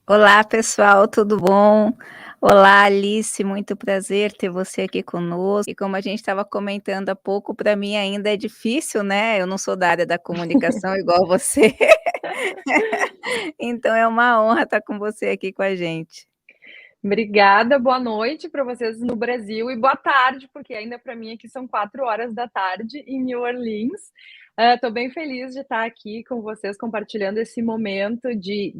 Olá, pessoal, tudo bom? Olá, Alice, muito prazer ter você aqui conosco. E como a gente estava comentando há pouco, para mim ainda é difícil, né? Eu não sou da área da comunicação igual você. Então é uma honra estar com você aqui com a gente. Obrigada, boa noite para vocês no Brasil e boa tarde, porque ainda para mim aqui são 4 horas da tarde em New Orleans. Estou bem feliz de estar aqui com vocês compartilhando esse momento de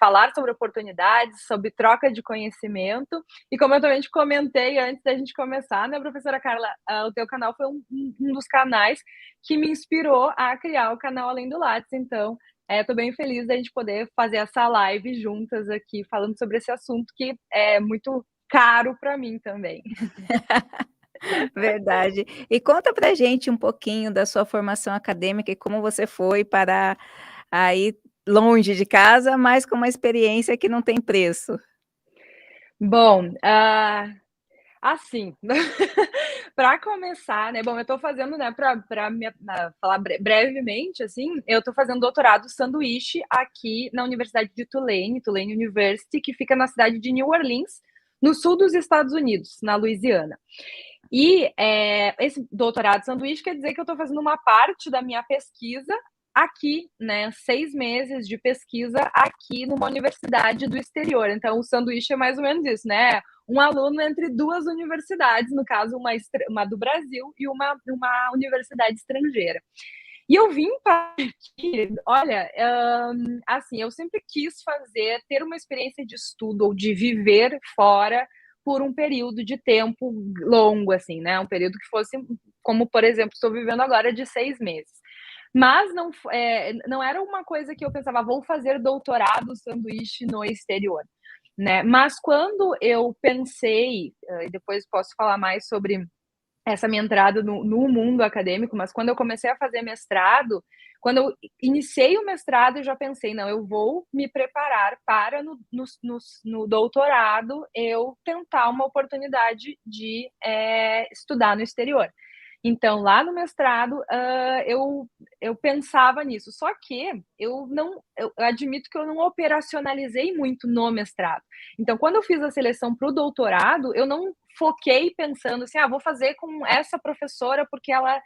falar sobre oportunidades, sobre troca de conhecimento. E como eu também te comentei antes da gente começar, né, professora Carla, o teu canal foi um dos canais que me inspirou a criar o canal Além do Lattes. Então, tô bem feliz da gente poder fazer essa live juntas aqui, falando sobre esse assunto que é muito caro para mim também. Verdade. E conta pra gente um pouquinho da sua formação acadêmica e como você foi para aí longe de casa, mas com uma experiência que não tem preço. Bom, assim, para começar, né, bom, eu estou fazendo, né, para falar brevemente, assim, eu estou fazendo doutorado sanduíche aqui na Universidade de Tulane, Tulane University, que fica na cidade de New Orleans, no sul dos Estados Unidos, na Louisiana. E esse doutorado sanduíche quer dizer que eu estou fazendo uma parte da minha pesquisa aqui, né? 6 meses de pesquisa aqui numa universidade do exterior. Então, o sanduíche é mais ou menos isso, né? Um aluno entre duas universidades, no caso, uma do Brasil e uma universidade estrangeira. E eu vim para aqui, olha, assim, eu sempre quis ter uma experiência de estudo ou de viver fora por um período de tempo longo, assim, né? Um período que fosse, como por exemplo, estou vivendo agora de 6 meses. Mas não era uma coisa que eu pensava, vou fazer doutorado sanduíche no exterior, né? Mas quando eu pensei, e depois posso falar mais sobre essa minha entrada no mundo acadêmico, mas quando eu comecei a fazer mestrado, quando eu iniciei o mestrado, eu já pensei, não, eu vou me preparar para no doutorado eu tentar uma oportunidade de estudar no exterior. Então, lá no mestrado, eu pensava nisso. Só que eu admito que eu não operacionalizei muito no mestrado. Então, quando eu fiz a seleção para o doutorado, eu não foquei pensando assim, vou fazer com essa professora porque ela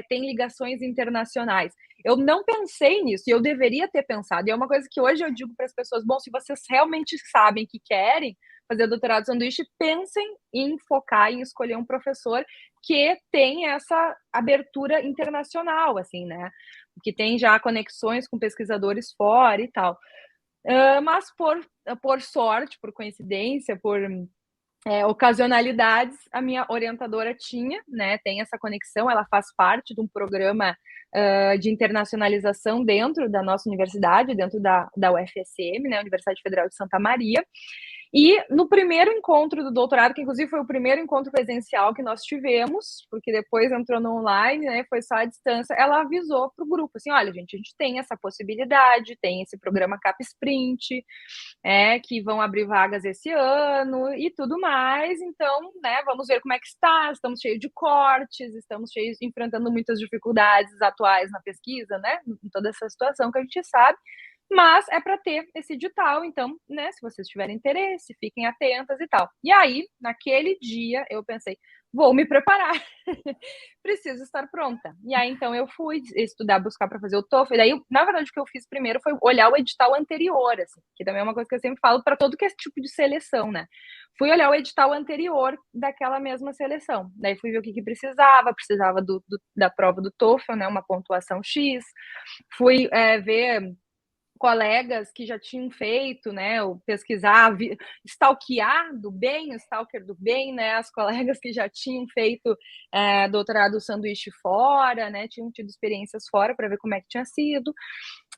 tem ligações internacionais. Eu não pensei nisso e eu deveria ter pensado. E é uma coisa que hoje eu digo para as pessoas: bom, se vocês realmente sabem que querem fazer doutorado sanduíche, pensem em focar em escolher um professor que tem essa abertura internacional, assim, né? Que tem já conexões com pesquisadores fora e tal. Mas por sorte, por coincidência, por ocasionalidades, a minha orientadora tem essa conexão, ela faz parte de um programa de internacionalização dentro da nossa universidade, dentro da UFSM, né, Universidade Federal de Santa Maria. E no primeiro encontro do doutorado, que inclusive foi o primeiro encontro presencial que nós tivemos, porque depois entrou no online, né, foi só à distância, ela avisou para o grupo, assim, olha, gente, a gente tem essa possibilidade, tem esse programa CapSprint, que vão abrir vagas esse ano e tudo mais, então, né, vamos ver como é que está, estamos cheios de cortes, enfrentando muitas dificuldades atuais na pesquisa, né, em toda essa situação que a gente sabe, mas é para ter esse edital, então, né, se vocês tiverem interesse, fiquem atentas e tal. E aí, naquele dia, eu pensei, vou me preparar, preciso estar pronta. E aí, então, eu fui estudar, buscar para fazer o TOEFL, e daí, na verdade, o que eu fiz primeiro foi olhar o edital anterior, assim, que também é uma coisa que eu sempre falo para todo que é esse tipo de seleção, né? Fui olhar o edital anterior daquela mesma seleção. Daí fui ver o que precisava da prova do TOEFL, né, uma pontuação X. Fui ver colegas que já tinham feito, né, o pesquisar, o stalker do bem, né, as colegas que já tinham feito doutorado sanduíche fora, né, tinham tido experiências fora para ver como é que tinha sido,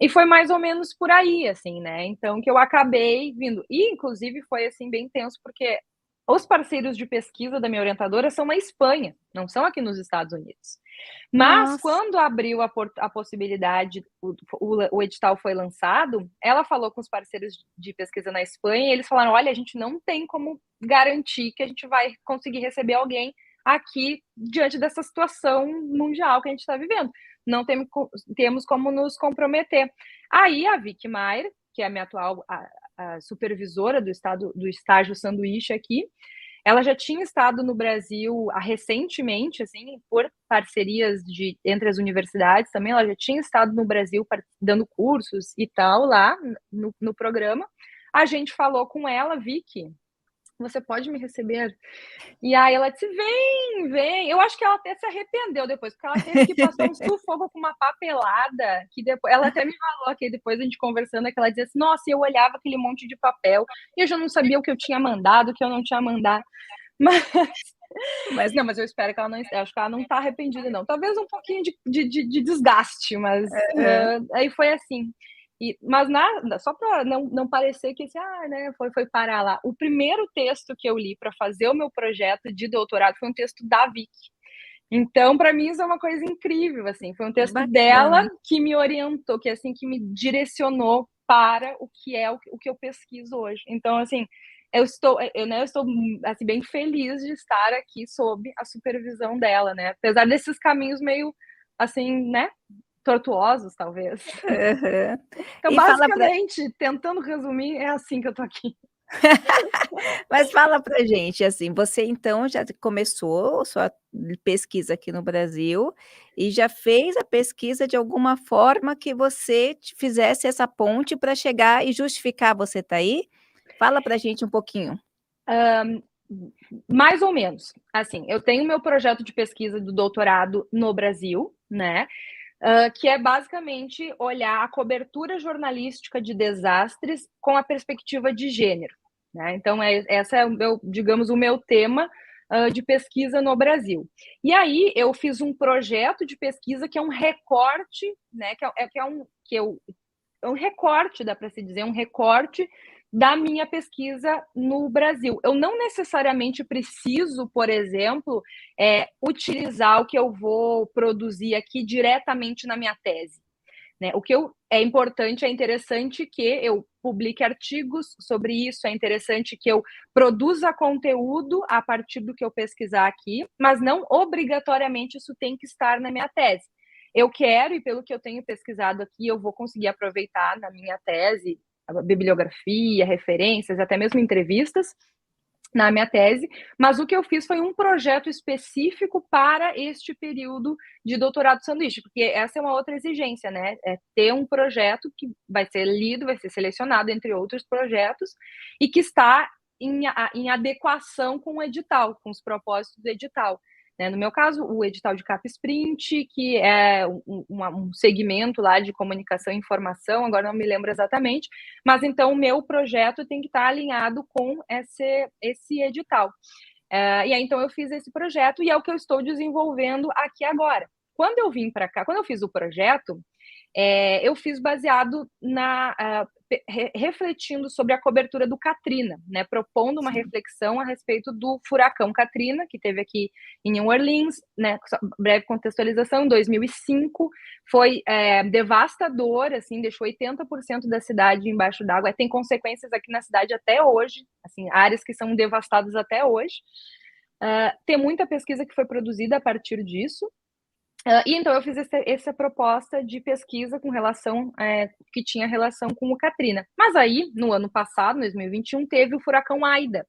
e foi mais ou menos por aí, assim, né, então que eu acabei vindo, e inclusive foi, assim, bem tenso, porque os parceiros de pesquisa da minha orientadora são na Espanha, não são aqui nos Estados Unidos. Mas Nossa. quando abriu a possibilidade, o edital foi lançado, ela falou com os parceiros de pesquisa na Espanha e eles falaram: olha, a gente não tem como garantir que a gente vai conseguir receber alguém aqui diante dessa situação mundial que a gente está vivendo. Não temos como nos comprometer. Aí a Vicky Maier, que é a minha atual a supervisora do estágio sanduíche aqui, ela já tinha estado no Brasil recentemente, assim, por parcerias entre as universidades também, ela já tinha estado no Brasil dando cursos e tal lá no programa. A gente falou com ela, Vicky, você pode me receber? E aí ela disse, vem, vem. Eu acho que ela até se arrependeu depois, porque ela teve que passar um sufoco com uma papelada, que depois, ela até me falou aqui, depois a gente conversando, que ela dizia assim, nossa, eu olhava aquele monte de papel, e eu já não sabia o que eu tinha mandado, o que eu não tinha mandado. Mas não, mas eu espero que ela não, acho que ela não tá arrependida, não. Talvez um pouquinho de desgaste, mas aí foi assim. Mas nada, só para não parecer que né, foi parar lá. O primeiro texto que eu li para fazer o meu projeto de doutorado foi um texto da Vicky. Então, para mim, isso é uma coisa incrível, assim. Foi um texto dela que me orientou, que assim, que me direcionou para o que é o que eu pesquiso hoje. Então, assim, eu estou assim, bem feliz de estar aqui sob a supervisão dela, né? Apesar desses caminhos meio, assim, né? Tortuosos, talvez. Uhum. Então, basicamente, tentando resumir, é assim que eu tô aqui. Mas fala pra gente, assim, você então já começou sua pesquisa aqui no Brasil e já fez a pesquisa de alguma forma que você fizesse essa ponte para chegar e justificar você tá aí? Fala pra gente um pouquinho. Mais ou menos. Assim, eu tenho meu projeto de pesquisa do doutorado no Brasil, né? Que é basicamente olhar a cobertura jornalística de desastres com a perspectiva de gênero. Né? Então, essa é, digamos, o meu tema de pesquisa no Brasil. E aí, eu fiz um projeto de pesquisa que é um recorte, né? É um recorte, dá para se dizer, um recorte da minha pesquisa no Brasil. Eu não necessariamente preciso, por exemplo, utilizar o que eu vou produzir aqui diretamente na minha tese. Né? O que é importante, é interessante que eu publique artigos sobre isso, é interessante que eu produza conteúdo a partir do que eu pesquisar aqui, mas não obrigatoriamente isso tem que estar na minha tese. Eu quero, e pelo que eu tenho pesquisado aqui, eu vou conseguir aproveitar na minha tese a bibliografia, referências, até mesmo entrevistas na minha tese, mas o que eu fiz foi um projeto específico para este período de doutorado sanduíche, porque essa é uma outra exigência, né? É ter um projeto que vai ser lido, vai ser selecionado entre outros projetos e que está em adequação com o edital, com os propósitos do edital. Né? No meu caso, o edital de CapSprint, que é um segmento lá de comunicação e informação, agora não me lembro exatamente, mas então o meu projeto tem que estar alinhado com esse edital. E aí então eu fiz esse projeto e é o que eu estou desenvolvendo aqui agora. Quando eu vim para cá, quando eu fiz o projeto, eu fiz baseado refletindo sobre a cobertura do Katrina, né, propondo uma reflexão a respeito do furacão Katrina, que teve aqui em New Orleans, né, breve contextualização, em 2005, foi devastador, assim, deixou 80% da cidade embaixo d'água, tem consequências aqui na cidade até hoje, assim, áreas que são devastadas até hoje. Tem muita pesquisa que foi produzida a partir disso, e então eu fiz essa proposta de pesquisa com relação, que tinha relação com o Katrina. Mas aí, no ano passado, 2021, teve o furacão Aida,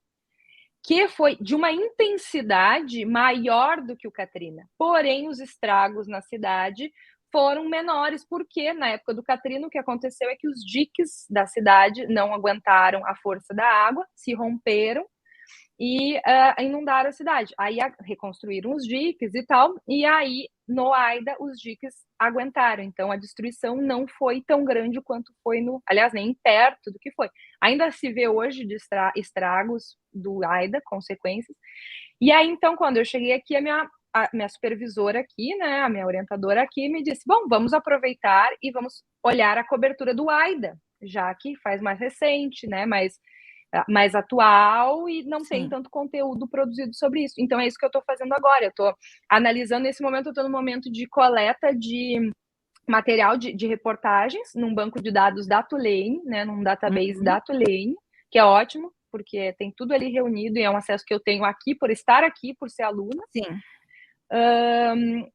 que foi de uma intensidade maior do que o Katrina. Porém, os estragos na cidade foram menores, porque na época do Katrina o que aconteceu é que os diques da cidade não aguentaram a força da água, se romperam, e inundaram a cidade. Aí reconstruíram os diques e tal, e aí no Aida os diques aguentaram, então a destruição não foi tão grande quanto foi aliás, nem perto do que foi. Ainda se vê hoje de estragos do Aida, consequências. E aí então, quando eu cheguei aqui, a minha supervisora aqui, né, a minha orientadora aqui me disse, bom, vamos aproveitar e vamos olhar a cobertura do Aida, já que faz mais recente, né, mais atual e não tem tanto conteúdo produzido sobre isso. Então é isso que eu estou fazendo agora. Eu estou analisando, nesse momento, eu estou no momento de coleta de material de reportagens num banco de dados da Tulane, né, num database da Tulane, que é ótimo, porque tem tudo ali reunido e é um acesso que eu tenho aqui, por estar aqui, por ser aluna. Sim.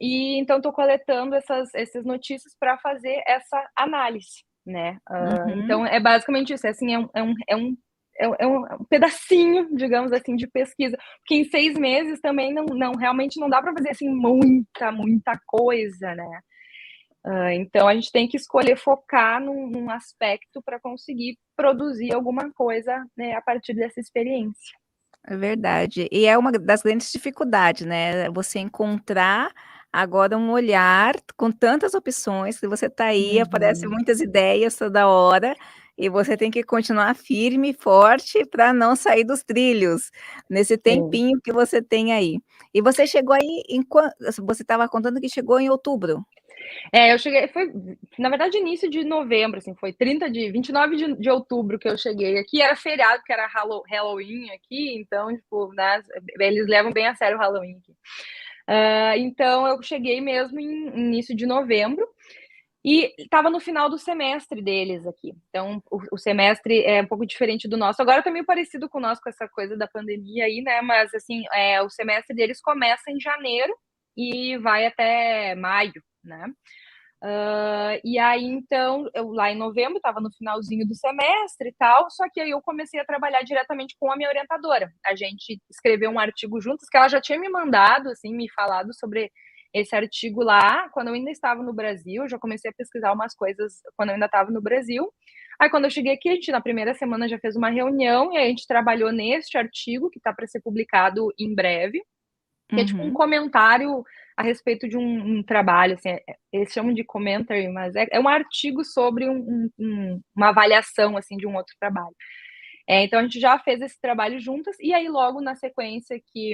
E então estou coletando essas notícias para fazer essa análise. né? Uhum. Então, é basicamente isso, assim, é um pedacinho, digamos assim, de pesquisa, porque em 6 meses também realmente não dá para fazer, assim, muita coisa, né? Então, a gente tem que escolher focar num aspecto para conseguir produzir alguma coisa, né, a partir dessa experiência. É verdade. E é uma das grandes dificuldades, né, você encontrar agora um olhar com tantas opções, que você está aí, aparecem Uhum. muitas ideias toda hora, e você tem que continuar firme e forte para não sair dos trilhos, nesse Sim. tempinho que você tem aí. E você chegou aí em quan você estava contando que chegou em outubro? Eu cheguei, foi, na verdade, início de novembro, assim, foi 29 de outubro que eu cheguei aqui, era feriado, que era Halloween aqui, então, tipo, né, eles levam bem a sério o Halloween aqui. Então, eu cheguei mesmo em início de novembro, e estava no final do semestre deles aqui. Então, o semestre é um pouco diferente do nosso. Agora tá meio parecido com o nosso, com essa coisa da pandemia aí, né? Mas, assim, o semestre deles começa em janeiro e vai até maio, né? E aí, então, eu lá em novembro, estava no finalzinho do semestre e tal, só que aí eu comecei a trabalhar diretamente com a minha orientadora. A gente escreveu um artigo juntos, que ela já tinha me mandado, assim, me falado sobre esse artigo lá, quando eu ainda estava no Brasil. Eu já comecei a pesquisar umas coisas quando eu ainda estava no Brasil. Aí, quando eu cheguei aqui, a gente, na primeira semana, já fez uma reunião, e a gente trabalhou neste artigo, que está para ser publicado em breve, que é tipo um Uhum. comentário a respeito de um trabalho, assim, eles chamam de commentary, mas é um artigo sobre uma avaliação, assim, de um outro trabalho. Então a gente já fez esse trabalho juntas, e aí logo na sequência que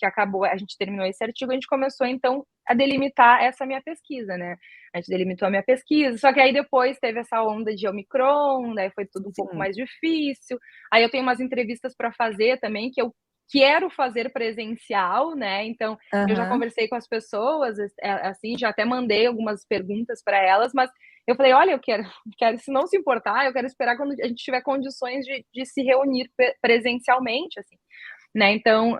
acabou, a gente terminou esse artigo, a gente começou então a delimitar essa minha pesquisa, né? A gente delimitou a minha pesquisa, só que aí depois teve essa onda de Omicron, daí foi tudo um pouco Sim. mais difícil. Aí eu tenho umas entrevistas para fazer também, que eu quero fazer presencial, né? Então eu já Aham. conversei com as pessoas, assim, já até mandei algumas perguntas para elas, mas eu falei, olha, eu quero, se não se importar, eu quero esperar quando a gente tiver condições de se reunir presencialmente, assim, né? Então,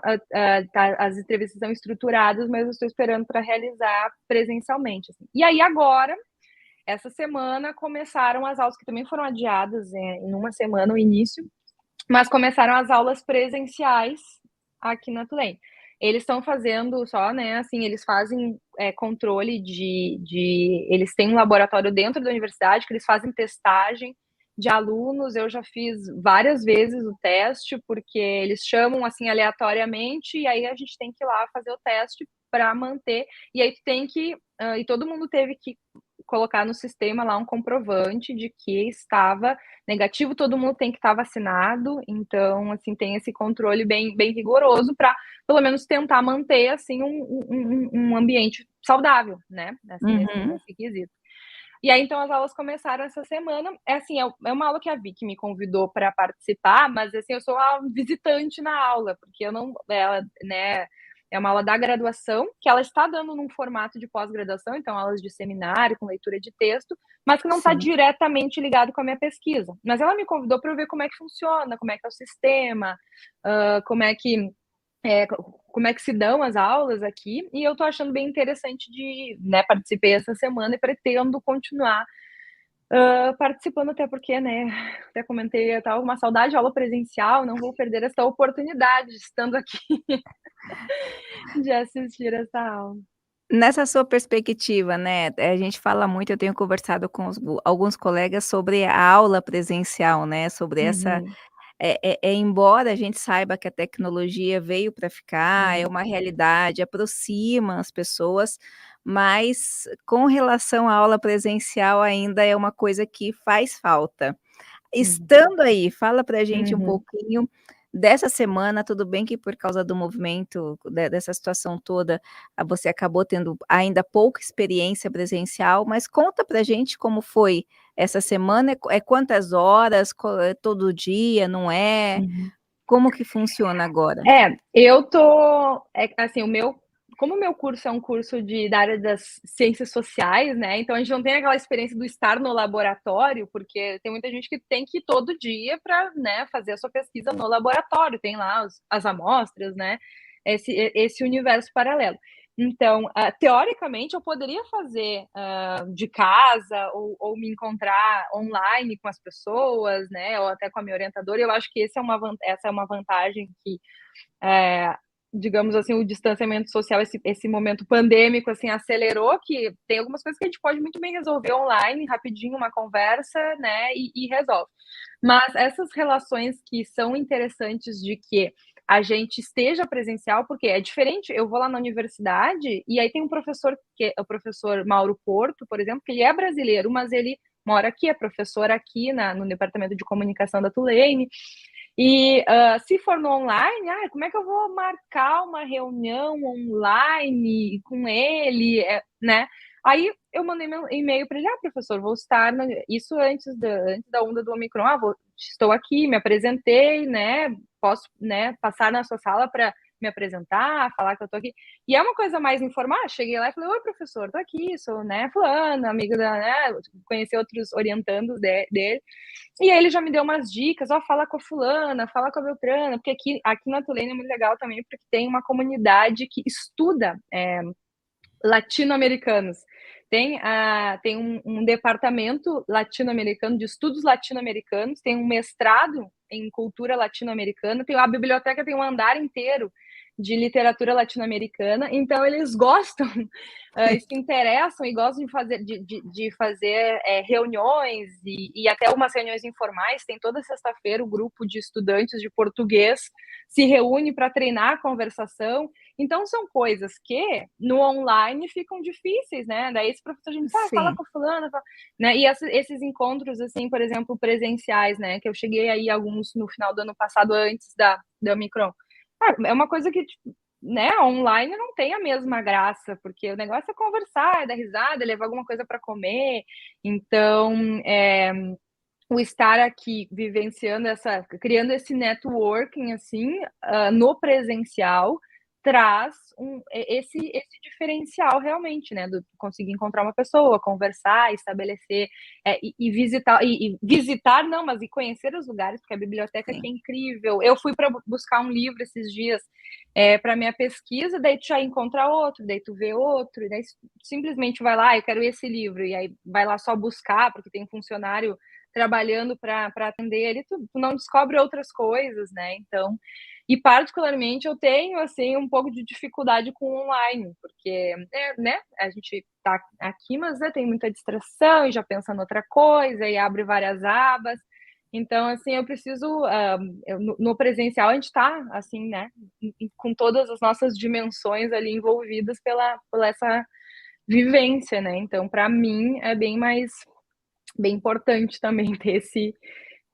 as entrevistas estão estruturadas, mas eu estou esperando para realizar presencialmente, assim. E aí agora, essa semana, começaram as aulas, que também foram adiadas em uma semana, o início, mas começaram as aulas presenciais aqui na Tulane. Eles estão fazendo só, né, assim, eles fazem controle eles têm um laboratório dentro da universidade que eles fazem testagem de alunos. Eu já fiz várias vezes o teste, porque eles chamam, assim, aleatoriamente, e aí a gente tem que ir lá fazer o teste para manter, e aí tem que, e todo mundo teve que colocar no sistema lá um comprovante de que estava negativo, todo mundo tem que estar vacinado, então, assim, tem esse controle bem, bem rigoroso para, pelo menos, tentar manter, assim, um ambiente saudável, né, assim, Uhum. nesse quesito. E aí, então, as aulas começaram essa semana. Assim, é uma aula que a Vicky me convidou para participar, mas, assim, eu sou uma visitante na aula, porque eu não, ela, né, é uma aula da graduação, que ela está dando num formato de pós-graduação, então aulas de seminário, com leitura de texto, mas que não está Sim. diretamente ligado com a minha pesquisa. Mas ela me convidou para eu ver como é que funciona, como é que é o sistema, como é que como é que se dão as aulas aqui, e eu tô achando bem interessante né, participei essa semana e pretendo continuar participando, até porque, né, até comentei, eu tava com uma saudade de aula presencial, não vou perder essa oportunidade, estando aqui, de assistir essa aula. Nessa sua perspectiva, né, a gente fala muito, eu tenho conversado com alguns colegas sobre a aula presencial, né, sobre essa Uhum, embora a gente saiba que a tecnologia veio para ficar, é uhum, uma realidade, aproxima as pessoas, mas com relação à aula presencial ainda é uma coisa que faz falta. uhum, Estando aí, fala pra gente um uhum, pouquinho dessa semana. Tudo bem que por causa do movimento, dessa situação toda, você acabou tendo ainda pouca experiência presencial, mas conta pra gente como foi essa semana, quantas horas, é todo dia, não é? uhum. Como que funciona agora? Eu tô, assim, como o meu curso é um curso da área das ciências sociais, né, então a gente não tem aquela experiência do estar no laboratório, porque tem muita gente que tem que ir todo dia para, né, fazer a sua pesquisa no laboratório, tem lá as amostras, né, esse universo paralelo. Então, teoricamente, eu poderia fazer de casa ou me encontrar online com as pessoas, né? Ou até com a minha orientadora. Eu acho que essa é uma vantagem que, digamos assim, o distanciamento social, esse momento pandêmico, assim, acelerou, que tem algumas coisas que a gente pode muito bem resolver online, rapidinho, uma conversa, né? E resolve. Mas essas relações que são interessantes de que a gente esteja presencial, porque é diferente. Eu vou lá na universidade e aí tem um professor, que é o professor Mauro Porto, por exemplo, que ele é brasileiro, mas ele mora aqui, é professor aqui no departamento de comunicação da Tulane. E se for no online, como é que eu vou marcar uma reunião online com ele, né? Aí eu mandei meu e-mail para ele, professor, vou estar isso antes da onda do Omicron, estou aqui, me apresentei, né? Posso, né, passar na sua sala para me apresentar, falar que eu tô aqui. E é uma coisa mais informal. Cheguei lá e falei, oi, professor, tô aqui, sou, né, fulana, amiga da, né, conheci outros orientandos dele. E aí ele já me deu umas dicas, fala com a fulana, fala com a Beltrana, porque aqui na Tulane é muito legal também, porque tem uma comunidade que estuda latino-americanos. Tem um departamento latino-americano, de estudos latino-americanos, tem um mestrado em cultura latino-americana, tem a biblioteca, tem um andar inteiro de literatura latino-americana, então eles gostam, se interessam e gostam de fazer reuniões e até umas reuniões informais. Tem toda sexta-feira o grupo de estudantes de português se reúne para treinar a conversação. Então, são coisas que no online ficam difíceis, né? Daí esse professor, a gente fala Sim. com a fulana, né? E esses encontros, assim, por exemplo, presenciais, né? Que eu cheguei aí alguns no final do ano passado, antes da Omicron. É uma coisa que, tipo, né, online não tem a mesma graça, porque o negócio é conversar, é dar risada, é levar alguma coisa para comer. Então, o estar aqui vivenciando criando esse networking assim, no presencial, traz esse diferencial realmente, né? Do conseguir encontrar uma pessoa, conversar, estabelecer e visitar, e visitar não, mas e conhecer os lugares, porque a biblioteca aqui Sim. é incrível. Eu fui para buscar um livro esses dias para minha pesquisa, daí tu já encontra outro, daí tu vê outro, daí simplesmente vai lá, eu quero esse livro, e aí vai lá só buscar, porque tem um funcionário trabalhando para atender ele, tu não descobre outras coisas, né? Então, e particularmente eu tenho assim um pouco de dificuldade com o online, porque né, a gente tá aqui, mas tem muita distração e já pensa em outra coisa e abre várias abas. Então, assim, eu preciso no presencial a gente está assim, né, com todas as nossas dimensões ali envolvidas pela essa vivência, né? Então, para mim é bem importante também ter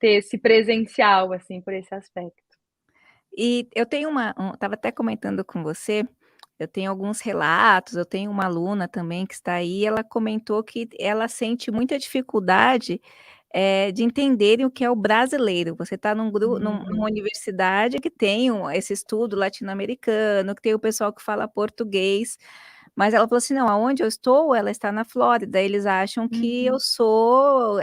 esse presencial, assim, por esse aspecto. E eu tenho estava até comentando com você, eu tenho alguns relatos, eu tenho uma aluna também que está aí, ela comentou que ela sente muita dificuldade, de entenderem o que é o brasileiro. Você está numa Uhum, universidade que tem esse estudo latino-americano, que tem o pessoal que fala português, mas ela falou assim: "Não, aonde eu estou, ela está na Flórida, eles acham que eu uhum, sou,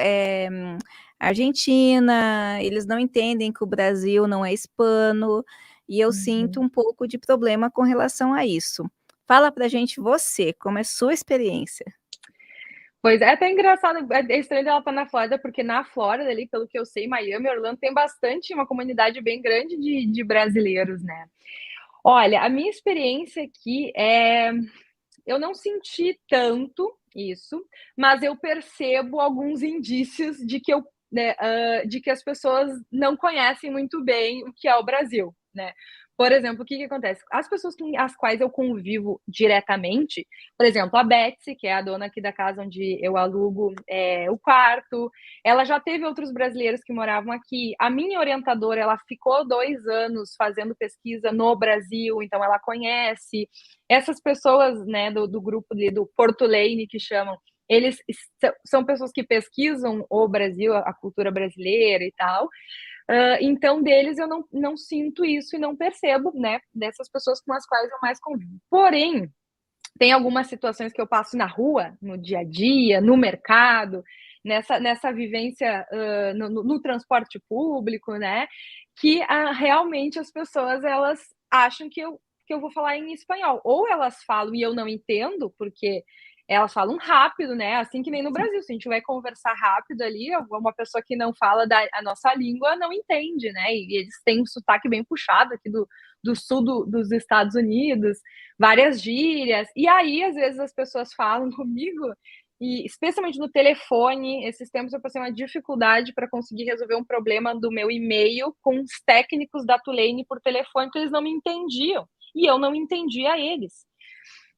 argentina, eles não entendem que o Brasil não é hispano", e eu sinto uhum. um pouco de problema com relação a isso. Fala pra gente você, como é sua experiência? Pois é, até engraçado, é estranho ela estar na Flórida, porque na Flórida ali, pelo que eu sei, Miami, Orlando, tem bastante uma comunidade bem grande de brasileiros, né. Olha, a minha experiência aqui eu não senti tanto isso, mas eu percebo alguns indícios de que de que as pessoas não conhecem muito bem o que é o Brasil, né. Por exemplo, o que que acontece? As pessoas com as quais eu convivo diretamente, por exemplo, a Betsy, que é a dona aqui da casa onde eu alugo, o quarto, ela já teve outros brasileiros que moravam aqui. A minha orientadora, ela ficou 2 anos fazendo pesquisa no Brasil, então ela conhece. Essas pessoas, né, do grupo ali do Porto Lane, que chamam, eles são pessoas que pesquisam o Brasil, a cultura brasileira e tal. Então, deles eu não sinto isso e não percebo, né, dessas pessoas com as quais eu mais convivo. Porém, tem algumas situações que eu passo na rua, no dia a dia, no mercado, nessa vivência no transporte público, né? Que realmente as pessoas elas acham que eu que eu vou falar em espanhol. Ou elas falam e eu não entendo, porque elas falam rápido, né? Assim que nem no Brasil. Se a gente vai conversar rápido ali, uma pessoa que não fala a nossa língua não entende, né? E eles têm um sotaque bem puxado aqui do sul dos Estados Unidos, várias gírias. E aí, às vezes, as pessoas falam comigo, e especialmente no telefone, esses tempos eu passei uma dificuldade para conseguir resolver um problema do meu e-mail com os técnicos da Tulane por telefone, porque eles não me entendiam. E eu não entendia eles.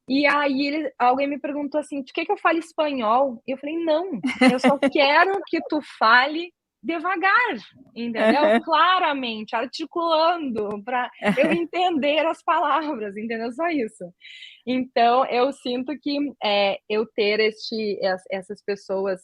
E aí alguém me perguntou assim: tu quer que eu fale espanhol? E eu falei: não, eu só quero que tu fale devagar, entendeu? Claramente, articulando, para eu entender as palavras, entendeu? Só isso. Então, eu sinto que eu ter essas pessoas,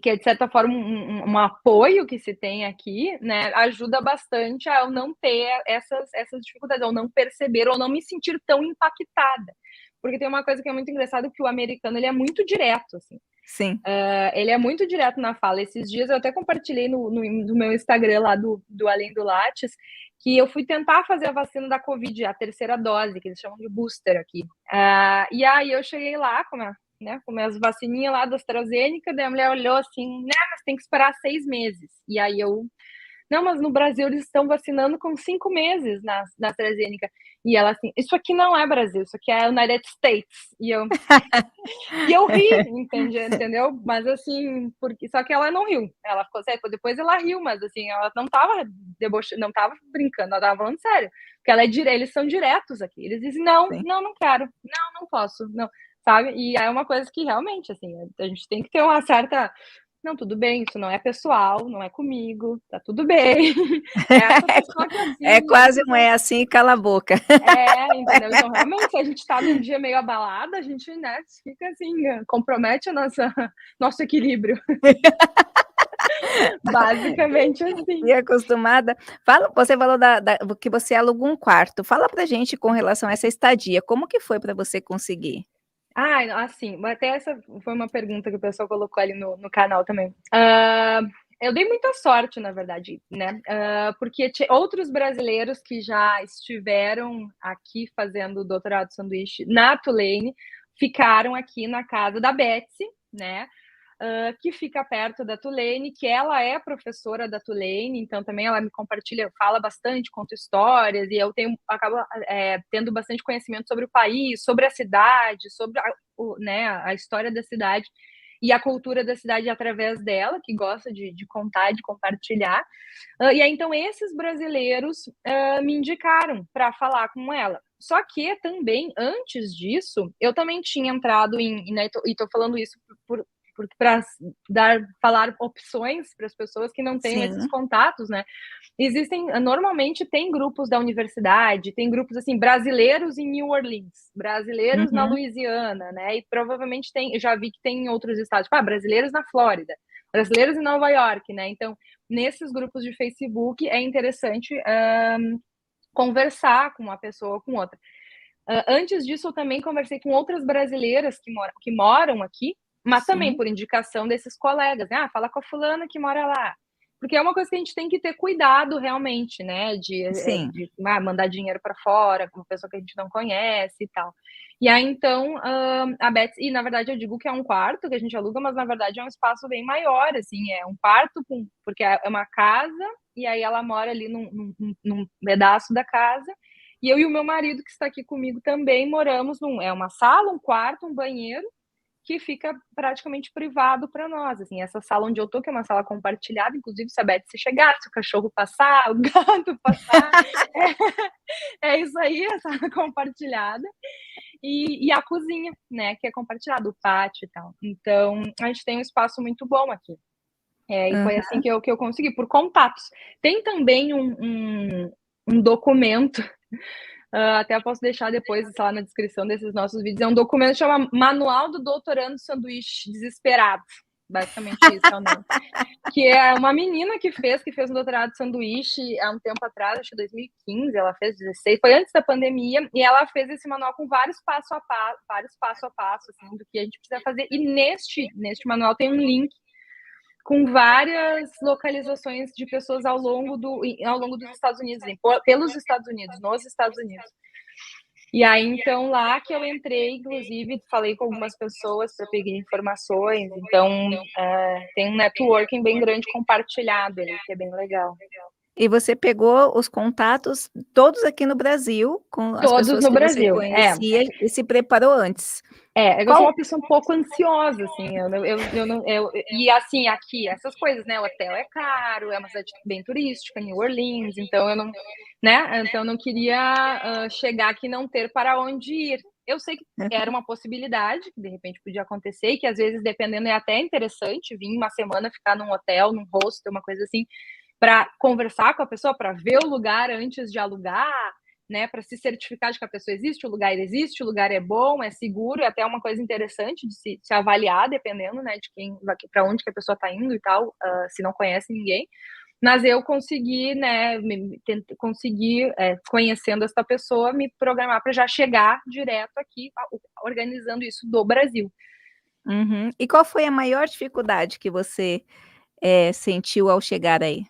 que é, de certa forma, um apoio que se tem aqui, né, ajuda bastante a eu não ter essas dificuldades, ou não perceber, ou não me sentir tão impactada. Porque tem uma coisa que é muito engraçada, que o americano, ele é muito direto, assim. Sim. Ele é muito direto na fala. Esses dias eu até compartilhei no meu Instagram lá do Além do Lattes, que eu fui tentar fazer a vacina da Covid, a terceira dose, que eles chamam de booster aqui. E aí eu cheguei lá com minhas vacininhas lá da AstraZeneca, daí a mulher olhou assim, né, mas tem que esperar 6 meses. E aí eu, não, mas no Brasil eles estão vacinando com 5 meses na AstraZeneca. E ela assim, isso aqui não é Brasil, isso aqui é United States. E eu ri, entendeu? Mas assim, só que ela não riu. Ela ficou séria, depois ela riu, mas assim, ela não tava não tava brincando, ela tava falando sério. Porque eles são diretos aqui. Eles dizem, não, Sim. não quero, não posso, não, sabe? E é uma coisa que realmente, assim, a gente tem que ter uma certa. Não, tudo bem, isso não é pessoal, não é comigo, tá tudo bem. É essa pessoa que É assim, quase um é assim, cala a boca. entendeu? Então, realmente, se a gente tá num dia meio abalado, a gente, né, fica assim, compromete nosso equilíbrio. Basicamente assim. E acostumada. Você falou que você alugou um quarto. Fala pra gente com relação a essa estadia, como que foi para você conseguir? Assim, até essa foi uma pergunta que o pessoal colocou ali no canal também. Eu dei muita sorte, na verdade, né? Porque outros brasileiros que já estiveram aqui fazendo o doutorado sanduíche na Tulane ficaram aqui na casa da Betsy, né? Que fica perto da Tulane, que ela é professora da Tulane, então também ela me compartilha, fala bastante, conta histórias, e eu acabo tendo bastante conhecimento sobre o país, sobre a cidade, sobre a história da cidade e a cultura da cidade através dela, que gosta de contar, de compartilhar. E aí, então, esses brasileiros me indicaram para falar com ela. Só que também, antes disso, eu também tinha entrado e estou falando isso para falar opções para as pessoas que não tenham esses Sim. contatos, né? Normalmente tem grupos da universidade, tem grupos assim, brasileiros em New Orleans, brasileiros na Louisiana, né? E provavelmente eu já vi que tem em outros estados, brasileiros na Flórida, brasileiros em Nova York, né? Então, nesses grupos de Facebook é interessante conversar com uma pessoa ou com outra. Antes disso, eu também conversei com outras brasileiras que moram aqui, mas Sim. também por indicação desses colegas, né? Fala com a fulana que mora lá. Porque é uma coisa que a gente tem que ter cuidado realmente, né? De mandar dinheiro para fora, com uma pessoa que a gente não conhece e tal. E aí, então, a Betsy, e na verdade eu digo que é um quarto que a gente aluga, mas na verdade é um espaço bem maior, assim, é um quarto, porque é uma casa, e aí ela mora ali num pedaço da casa, e eu e o meu marido, que está aqui comigo também, moramos é uma sala, um quarto, um banheiro, que fica praticamente privado para nós. Assim, essa sala onde eu tô, que é uma sala compartilhada, inclusive se a Beth se chegar, se o cachorro passar, o gato passar, é isso aí, a sala compartilhada. E a cozinha, né, que é compartilada, o pátio e tal. Então, a gente tem um espaço muito bom aqui. E foi assim que eu consegui, por contatos. Tem também um documento, até posso deixar depois lá na descrição desses nossos vídeos, é um documento que chama Manual do Doutorando Sanduíche Desesperado. Basicamente isso é o nome. Que é uma menina que fez um doutorado de sanduíche há um tempo atrás, acho que 2015, ela fez 16, foi antes da pandemia, e ela fez esse manual com vários passo a passo, assim, do que a gente precisa fazer. E neste manual tem um link com várias localizações de pessoas ao longo dos Estados Unidos, pelos Estados Unidos, nos Estados Unidos. E aí, então, lá que eu entrei, inclusive, falei com algumas pessoas para pegar informações. Então, tem um networking bem grande compartilhado ali, que é bem legal. E você pegou os contatos todos aqui no Brasil, com as Todos pessoas no que você Brasil, conhecia e se preparou antes. eu sou uma pessoa um pouco ansiosa, assim, e assim, aqui, essas coisas, né, o hotel é caro, é uma cidade bem turística, New Orleans, então eu não, né, então eu não queria chegar aqui e não ter para onde ir. Eu sei que era uma possibilidade, que de repente podia acontecer, e que às vezes, dependendo, é até interessante vir uma semana ficar num hotel, num hostel, uma coisa assim, para conversar com a pessoa, para ver o lugar antes de alugar, né, para se certificar de que a pessoa existe, o lugar é bom, é seguro, é até uma coisa interessante de se avaliar, dependendo, né, de quem, para onde que a pessoa está indo e tal, se não conhece ninguém. Mas eu consegui, né, conhecendo essa pessoa, me programar para já chegar direto aqui, organizando isso do Brasil. Uhum. E qual foi a maior dificuldade que você sentiu ao chegar aí?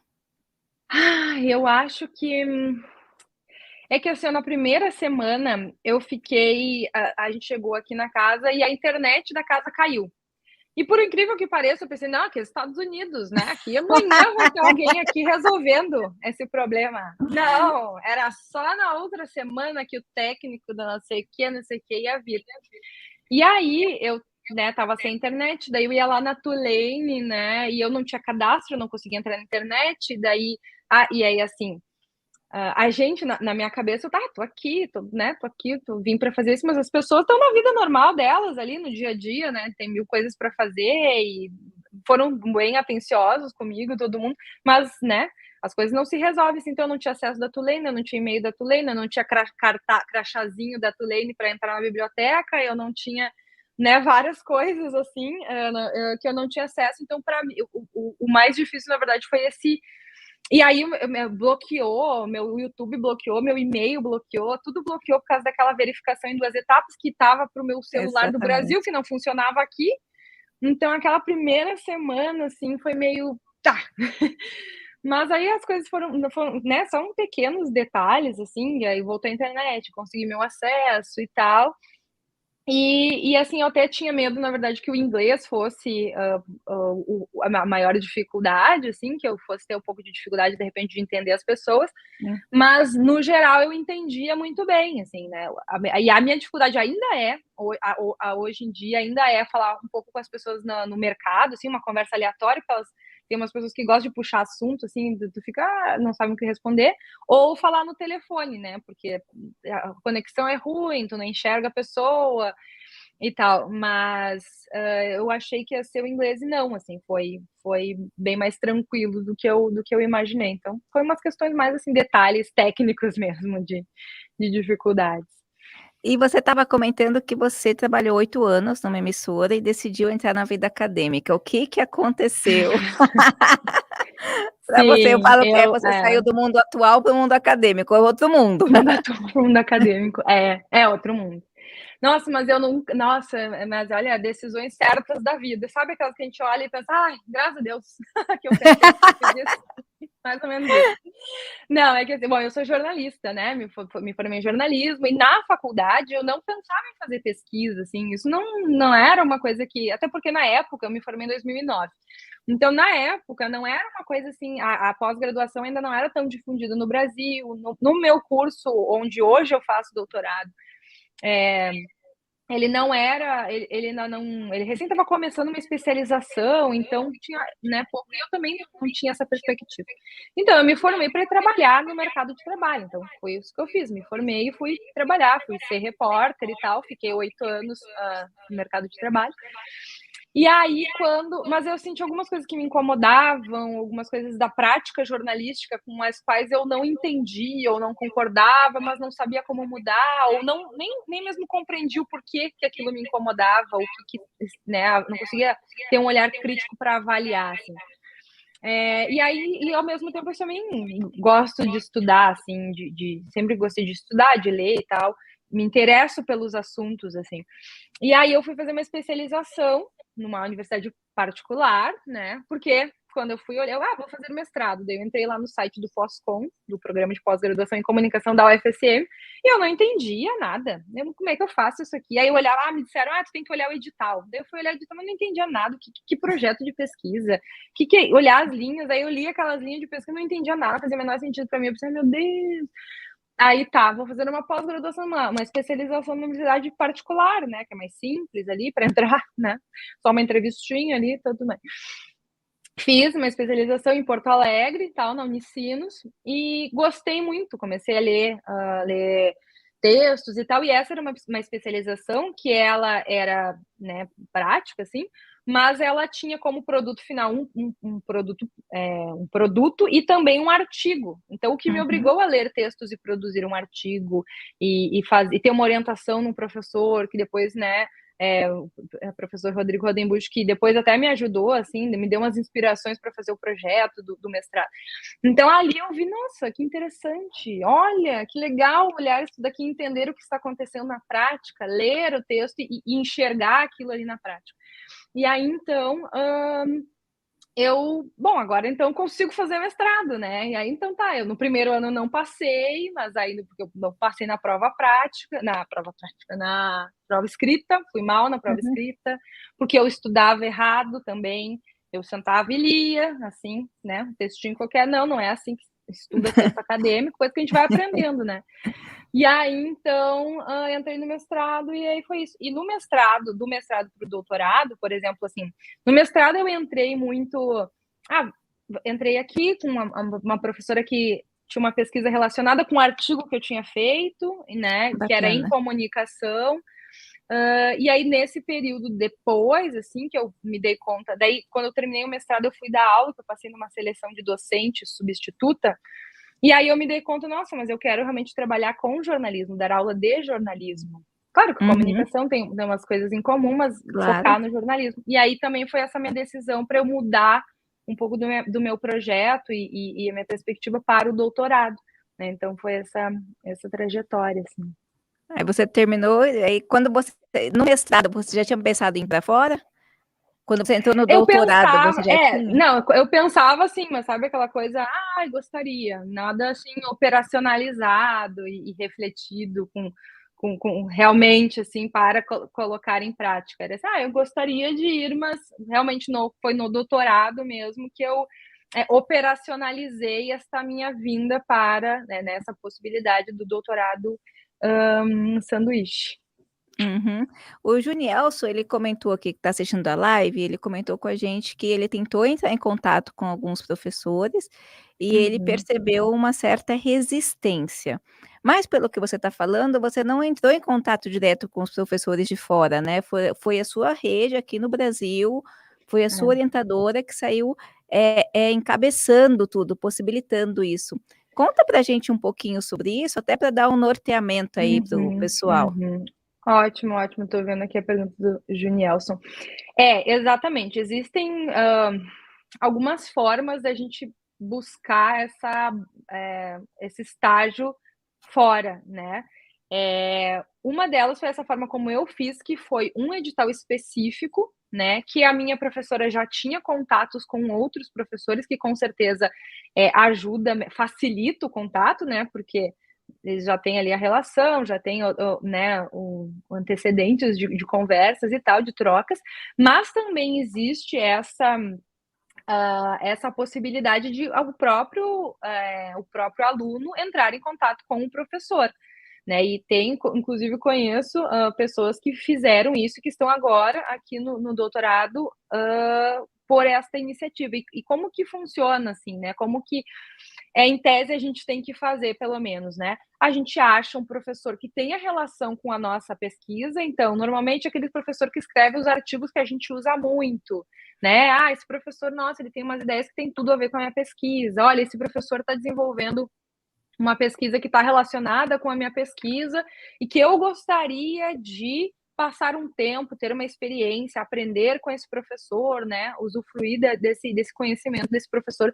Eu acho que é que, assim, na primeira semana eu fiquei, a gente chegou aqui na casa e a internet da casa caiu. E por incrível que pareça, eu pensei: "Não, aqui é Estados Unidos, né, aqui amanhã vai ter alguém aqui resolvendo esse problema". Não, era só na outra semana que o técnico da não sei o que ia vir. E aí eu, né, estava sem internet, daí eu ia lá na Tulane, né, e eu não tinha cadastro, eu não conseguia entrar na internet, daí e aí, assim, a gente, na minha cabeça, eu tá, tô aqui, vim para fazer isso, mas as pessoas estão na vida normal delas ali no dia a dia, né? Tem mil coisas para fazer e foram bem atenciosos comigo, todo mundo, mas, né? As coisas não se resolvem assim, então eu não tinha acesso da Tulane, eu não tinha e-mail da Tulane, eu não tinha crachazinho da Tulane para entrar na biblioteca, eu não tinha, né, várias coisas assim que eu não tinha acesso. Então, para mim, o mais difícil, na verdade, foi esse. E aí bloqueou, meu YouTube bloqueou, meu e-mail bloqueou, tudo bloqueou por causa daquela verificação em 2 etapas que estava para o meu celular do Brasil, Exatamente. que não funcionava aqui. Então aquela primeira semana, assim, foi meio tá. Mas aí as coisas foram, né, são pequenos detalhes, assim, e aí voltou a internet, consegui meu acesso e tal. E assim, eu até tinha medo, na verdade, que o inglês fosse a maior dificuldade, assim, que eu fosse ter um pouco de dificuldade, de repente, de entender as pessoas, mas no geral eu entendia muito bem, assim, né? E a minha dificuldade ainda hoje em dia, ainda é falar um pouco com as pessoas no mercado, assim, uma conversa aleatória, porque elas tem umas pessoas que gostam de puxar assunto, assim, tu fica, não sabe o que responder, ou falar no telefone, né? Porque a conexão é ruim, tu não enxerga a pessoa e tal. Mas eu achei que ia ser o inglês e não, assim, foi bem mais tranquilo do que eu imaginei. Então, foi umas questões mais, assim, detalhes técnicos mesmo de dificuldades. E você estava comentando que você trabalhou 8 anos numa emissora e decidiu entrar na vida acadêmica. O que que aconteceu para você? Eu Sim, falo que você saiu do mundo atual para o mundo acadêmico, é outro mundo. mundo acadêmico, é outro mundo. Nossa, mas eu nunca. Nossa, mas olha, decisões certas da vida. Sabe aquelas que a gente olha e pensa, ai, graças a Deus que eu pensei que eu fiz isso? Mais ou menos isso. Não, é que assim, bom, eu sou jornalista, né? Me formei em jornalismo, e na faculdade eu não pensava em fazer pesquisa, assim, isso não era uma coisa que. Até porque na época eu me formei em 2009. Então, na época, não era uma coisa assim, a pós-graduação ainda não era tão difundida no Brasil. No meu curso, onde hoje eu faço doutorado, ele não era, ele não, ele recém estava começando uma especialização, então tinha, né, pouco, e eu também não tinha essa perspectiva. Então eu me formei para trabalhar no mercado de trabalho, então foi isso que eu fiz, me formei e fui trabalhar, fui ser repórter e tal, fiquei 8 anos no mercado de trabalho. E aí mas eu senti algumas coisas que me incomodavam, algumas coisas da prática jornalística com as quais eu não entendia ou não concordava, mas não sabia como mudar, ou nem mesmo compreendi o porquê que aquilo me incomodava, ou né, não conseguia ter um olhar crítico para avaliar, assim. E aí, e ao mesmo tempo, eu também gosto de estudar, assim, sempre gostei de estudar, de ler e tal, me interesso pelos assuntos, assim. E aí eu fui fazer uma especialização numa universidade particular, né? Porque quando eu fui olhar, vou fazer mestrado. Daí eu entrei lá no site do POSCOM, do Programa de Pós-Graduação em Comunicação da UFSM, e eu não entendia nada. Como é que eu faço isso aqui? Aí eu olhava, me disseram, tu tem que olhar o edital. Daí eu fui olhar o edital, mas não entendia nada. Que projeto de pesquisa? Olhar as linhas, aí eu li aquelas linhas de pesquisa, não entendia nada, fazia o menor sentido para mim. Eu pensei, meu Deus. Aí vou fazer uma pós-graduação, uma especialização na universidade particular, né? Que é mais simples ali para entrar, né? Só uma entrevistinha ali, tudo bem. Fiz uma especialização em Porto Alegre e tal, na Unicinos, e gostei muito. Comecei a ler textos e tal, e essa era uma especialização que ela era, né, prática, assim, mas ela tinha como produto final um produto e também um artigo. Então, o que me obrigou a ler textos e produzir um artigo e ter uma orientação num professor que depois, né, o professor Rodrigo Rodenbusch, que depois até me ajudou, assim, me deu umas inspirações para fazer o projeto do mestrado. Então, ali eu vi, nossa, que interessante, olha, que legal olhar isso daqui, entender o que está acontecendo na prática, ler o texto e enxergar aquilo ali na prática. E aí, então, agora então consigo fazer mestrado, né? E aí, então eu no primeiro ano não passei, mas aí porque eu não passei na prova escrita, fui mal na prova escrita, porque eu estudava errado também, eu sentava e lia, assim, né? Um textinho qualquer, não é assim que estuda texto acadêmico, coisa que a gente vai aprendendo, né? E aí, então, entrei no mestrado e aí foi isso. E no mestrado, do mestrado para o doutorado, por exemplo, assim, no mestrado eu entrei muito... entrei aqui com uma professora que tinha uma pesquisa relacionada com um artigo que eu tinha feito, né, que era em comunicação. E aí, nesse período depois, assim, que eu me dei conta... Daí, quando eu terminei o mestrado, eu fui dar aula, que eu passei numa seleção de docente substituta. E aí eu me dei conta, nossa, mas eu quero realmente trabalhar com jornalismo, dar aula de jornalismo. Claro que comunicação tem umas coisas em comum, mas focar no jornalismo. E aí também foi essa minha decisão para eu mudar um pouco do meu projeto e a minha perspectiva para o doutorado, né? Então foi essa trajetória, assim. Aí você terminou, aí quando você, no mestrado, você já tinha pensado em ir para fora? Quando você entrou no doutorado, você já tinha? Não, eu pensava assim, mas sabe aquela coisa, gostaria, nada assim operacionalizado e refletido com realmente assim para colocar em prática. Era assim, eu gostaria de ir, mas realmente foi no doutorado mesmo que eu operacionalizei esta minha vinda para, né, nessa possibilidade do doutorado sanduíche. O Junielson, ele comentou aqui que está assistindo a live, ele comentou com a gente que ele tentou entrar em contato com alguns professores e ele percebeu uma certa resistência. Mas pelo que você está falando, você não entrou em contato direto com os professores de fora, né? Foi a sua rede aqui no Brasil, foi a sua orientadora que saiu encabeçando tudo, possibilitando isso. Conta para a gente um pouquinho sobre isso, até para dar um norteamento aí para o pessoal. Ótimo, ótimo. Estou vendo aqui a pergunta do Junielson. Exatamente. Existem algumas formas da gente buscar esse estágio fora, né? Uma delas foi essa forma como eu fiz, que foi um edital específico, né? Que a minha professora já tinha contatos com outros professores, que com certeza facilita o contato, né? Porque eles já têm ali a relação, já tem né, antecedentes de conversas e tal, de trocas, mas também existe essa possibilidade de o próprio aluno entrar em contato com o professor. Né? E inclusive, conheço pessoas que fizeram isso, que estão agora aqui no doutorado por esta iniciativa. E como que funciona, assim, né? Como que, em tese, a gente tem que fazer, pelo menos, né? A gente acha um professor que tenha relação com a nossa pesquisa, então, normalmente, aquele professor que escreve os artigos que a gente usa muito, né? Esse professor, nossa, ele tem umas ideias que tem tudo a ver com a minha pesquisa. Olha, esse professor está desenvolvendo uma pesquisa que está relacionada com a minha pesquisa e que eu gostaria de passar um tempo, ter uma experiência, aprender com esse professor, né? Usufruir desse conhecimento desse professor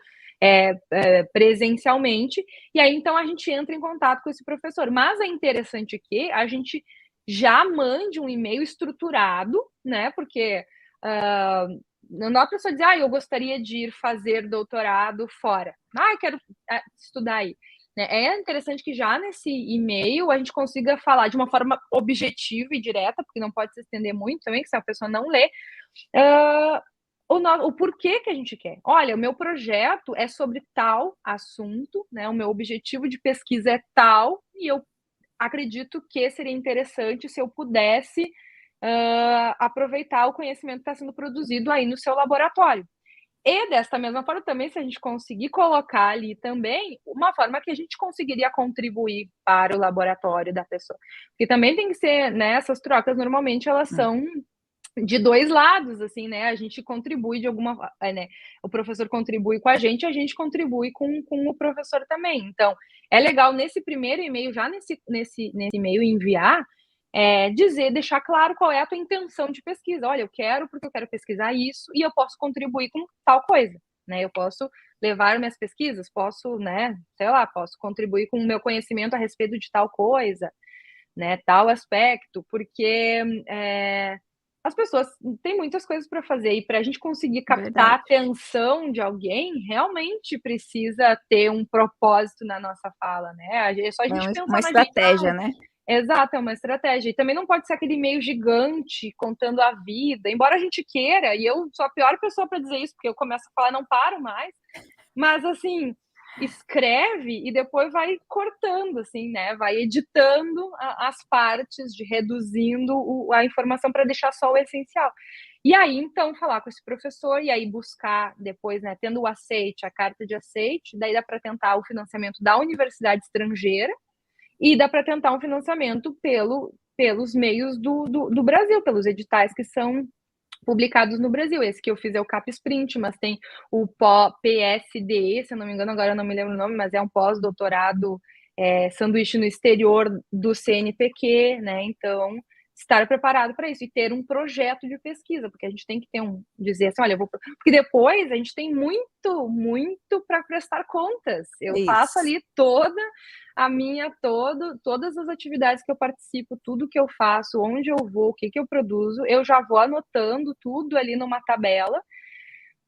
presencialmente. E aí, então, a gente entra em contato com esse professor. Mas é interessante que a gente já mande um e-mail estruturado, né? Porque não dá a pessoa dizer, eu gostaria de ir fazer doutorado fora. Eu quero estudar aí. É interessante que já nesse e-mail a gente consiga falar de uma forma objetiva e direta, porque não pode se estender muito também, que se a pessoa não lê, o porquê que a gente quer. Olha, o meu projeto é sobre tal assunto, né? O meu objetivo de pesquisa é tal, e eu acredito que seria interessante se eu pudesse aproveitar o conhecimento que está sendo produzido aí no seu laboratório. E desta mesma forma também, se a gente conseguir colocar ali também uma forma que a gente conseguiria contribuir para o laboratório da pessoa. Porque também tem que ser, né, essas trocas normalmente elas são de dois lados, assim, né? A gente contribui de alguma forma, né? O professor contribui com a gente contribui com o professor também. Então, é legal nesse primeiro e-mail, já nesse e-mail enviar, deixar claro qual é a tua intenção de pesquisa. Olha, eu quero porque eu quero pesquisar isso e eu posso contribuir com tal coisa, né? Eu posso levar minhas pesquisas, posso, né? Sei lá, posso contribuir com o meu conhecimento a respeito de tal coisa, né? Tal aspecto, porque as pessoas têm muitas coisas para fazer e para a gente conseguir captar a atenção de alguém, realmente precisa ter um propósito na nossa fala, né? É só a gente pensar uma na gente. estratégia, né? Exato, é uma estratégia. E também não pode ser aquele e-mail gigante contando a vida, embora a gente queira, e eu sou a pior pessoa para dizer isso, porque eu começo a falar, não paro mais. Mas assim, escreve e depois vai cortando, assim, né? Vai editando as partes, reduzindo a informação para deixar só o essencial. E aí, então, falar com esse professor e aí buscar depois, né, tendo o aceite, a carta de aceite, daí dá para tentar o financiamento da universidade estrangeira e dá para tentar um financiamento pelos meios do Brasil, pelos editais que são publicados no Brasil. Esse que eu fiz é o CapSprint, mas tem o PSDE, se eu não me engano, agora eu não me lembro o nome, mas é um pós-doutorado sanduíche no exterior do CNPq, né? Então, estar preparado para isso e ter um projeto de pesquisa, porque a gente tem que ter dizer assim, olha, porque depois a gente tem muito para prestar contas. Eu faço ali todas as atividades que eu participo, tudo que eu faço, onde eu vou, o que eu produzo, eu já vou anotando tudo ali numa tabela,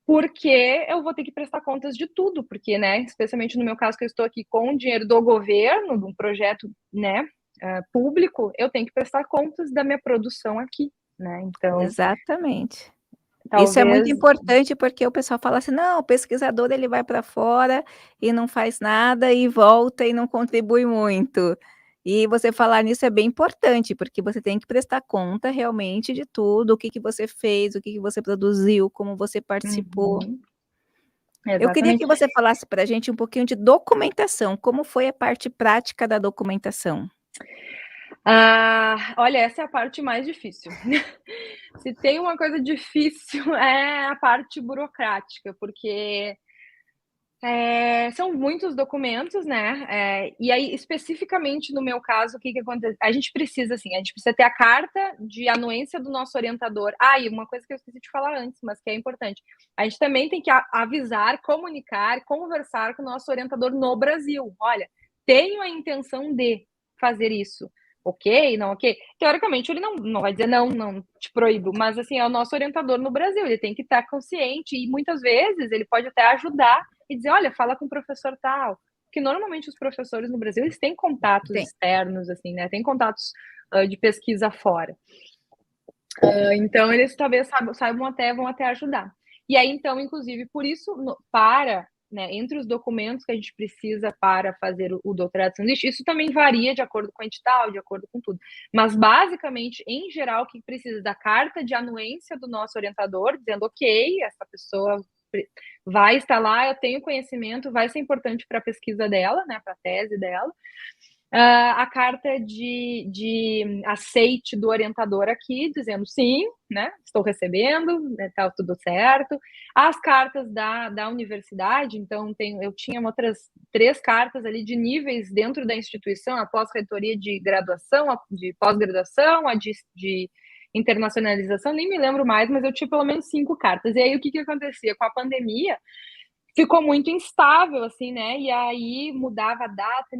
porque eu vou ter que prestar contas de tudo, porque, né, especialmente no meu caso que eu estou aqui com o dinheiro do governo, de um projeto, né, público, eu tenho que prestar contas da minha produção aqui, né, então... Exatamente. Talvez... Isso é muito importante, porque o pessoal fala assim: "Não, o pesquisador ele vai para fora e não faz nada e volta e não contribui muito". E você falar nisso é bem importante, porque você tem que prestar conta realmente de tudo, o que você fez, o que você produziu, como você participou. Eu queria que Exatamente. você falasse para a gente um pouquinho de documentação, como foi a parte prática da documentação? Olha, essa é a parte mais difícil. Se tem uma coisa difícil é a parte burocrática, porque são muitos documentos, né? E aí, especificamente no meu caso, o que acontece? A gente precisa ter a carta de anuência do nosso orientador. E uma coisa que eu esqueci de falar antes, mas que é importante. A gente também tem que avisar, comunicar, conversar com o nosso orientador no Brasil. Olha, tenho a intenção de fazer isso. Ok, não ok? Teoricamente, ele não vai dizer não te proíbo, mas assim, é o nosso orientador no Brasil, ele tem que estar consciente e muitas vezes ele pode até ajudar e dizer, olha, fala com o professor tal, porque normalmente os professores no Brasil, eles têm contatos externos, assim, né, tem contatos de pesquisa fora. Então, eles talvez vão até ajudar. E aí, então, inclusive, por isso, né, entre os documentos que a gente precisa para fazer o doutorado de sanduíche, isso também varia de acordo com o edital, de acordo com tudo. Mas, basicamente, em geral, o que precisa da carta de anuência do nosso orientador, dizendo, ok, essa pessoa vai estar lá, eu tenho conhecimento, vai ser importante para a pesquisa dela, né, para a tese dela. A carta de aceite do orientador aqui, dizendo sim, né, estou recebendo, né, tá tudo certo. As cartas da universidade, então eu tinha outras 3 cartas ali de níveis dentro da instituição, a pós-reitoria de graduação, a de pós-graduação, a de internacionalização, nem me lembro mais, mas eu tinha pelo menos 5 cartas. E aí o que acontecia? Com a pandemia, ficou muito instável, assim, né? E aí mudava a data,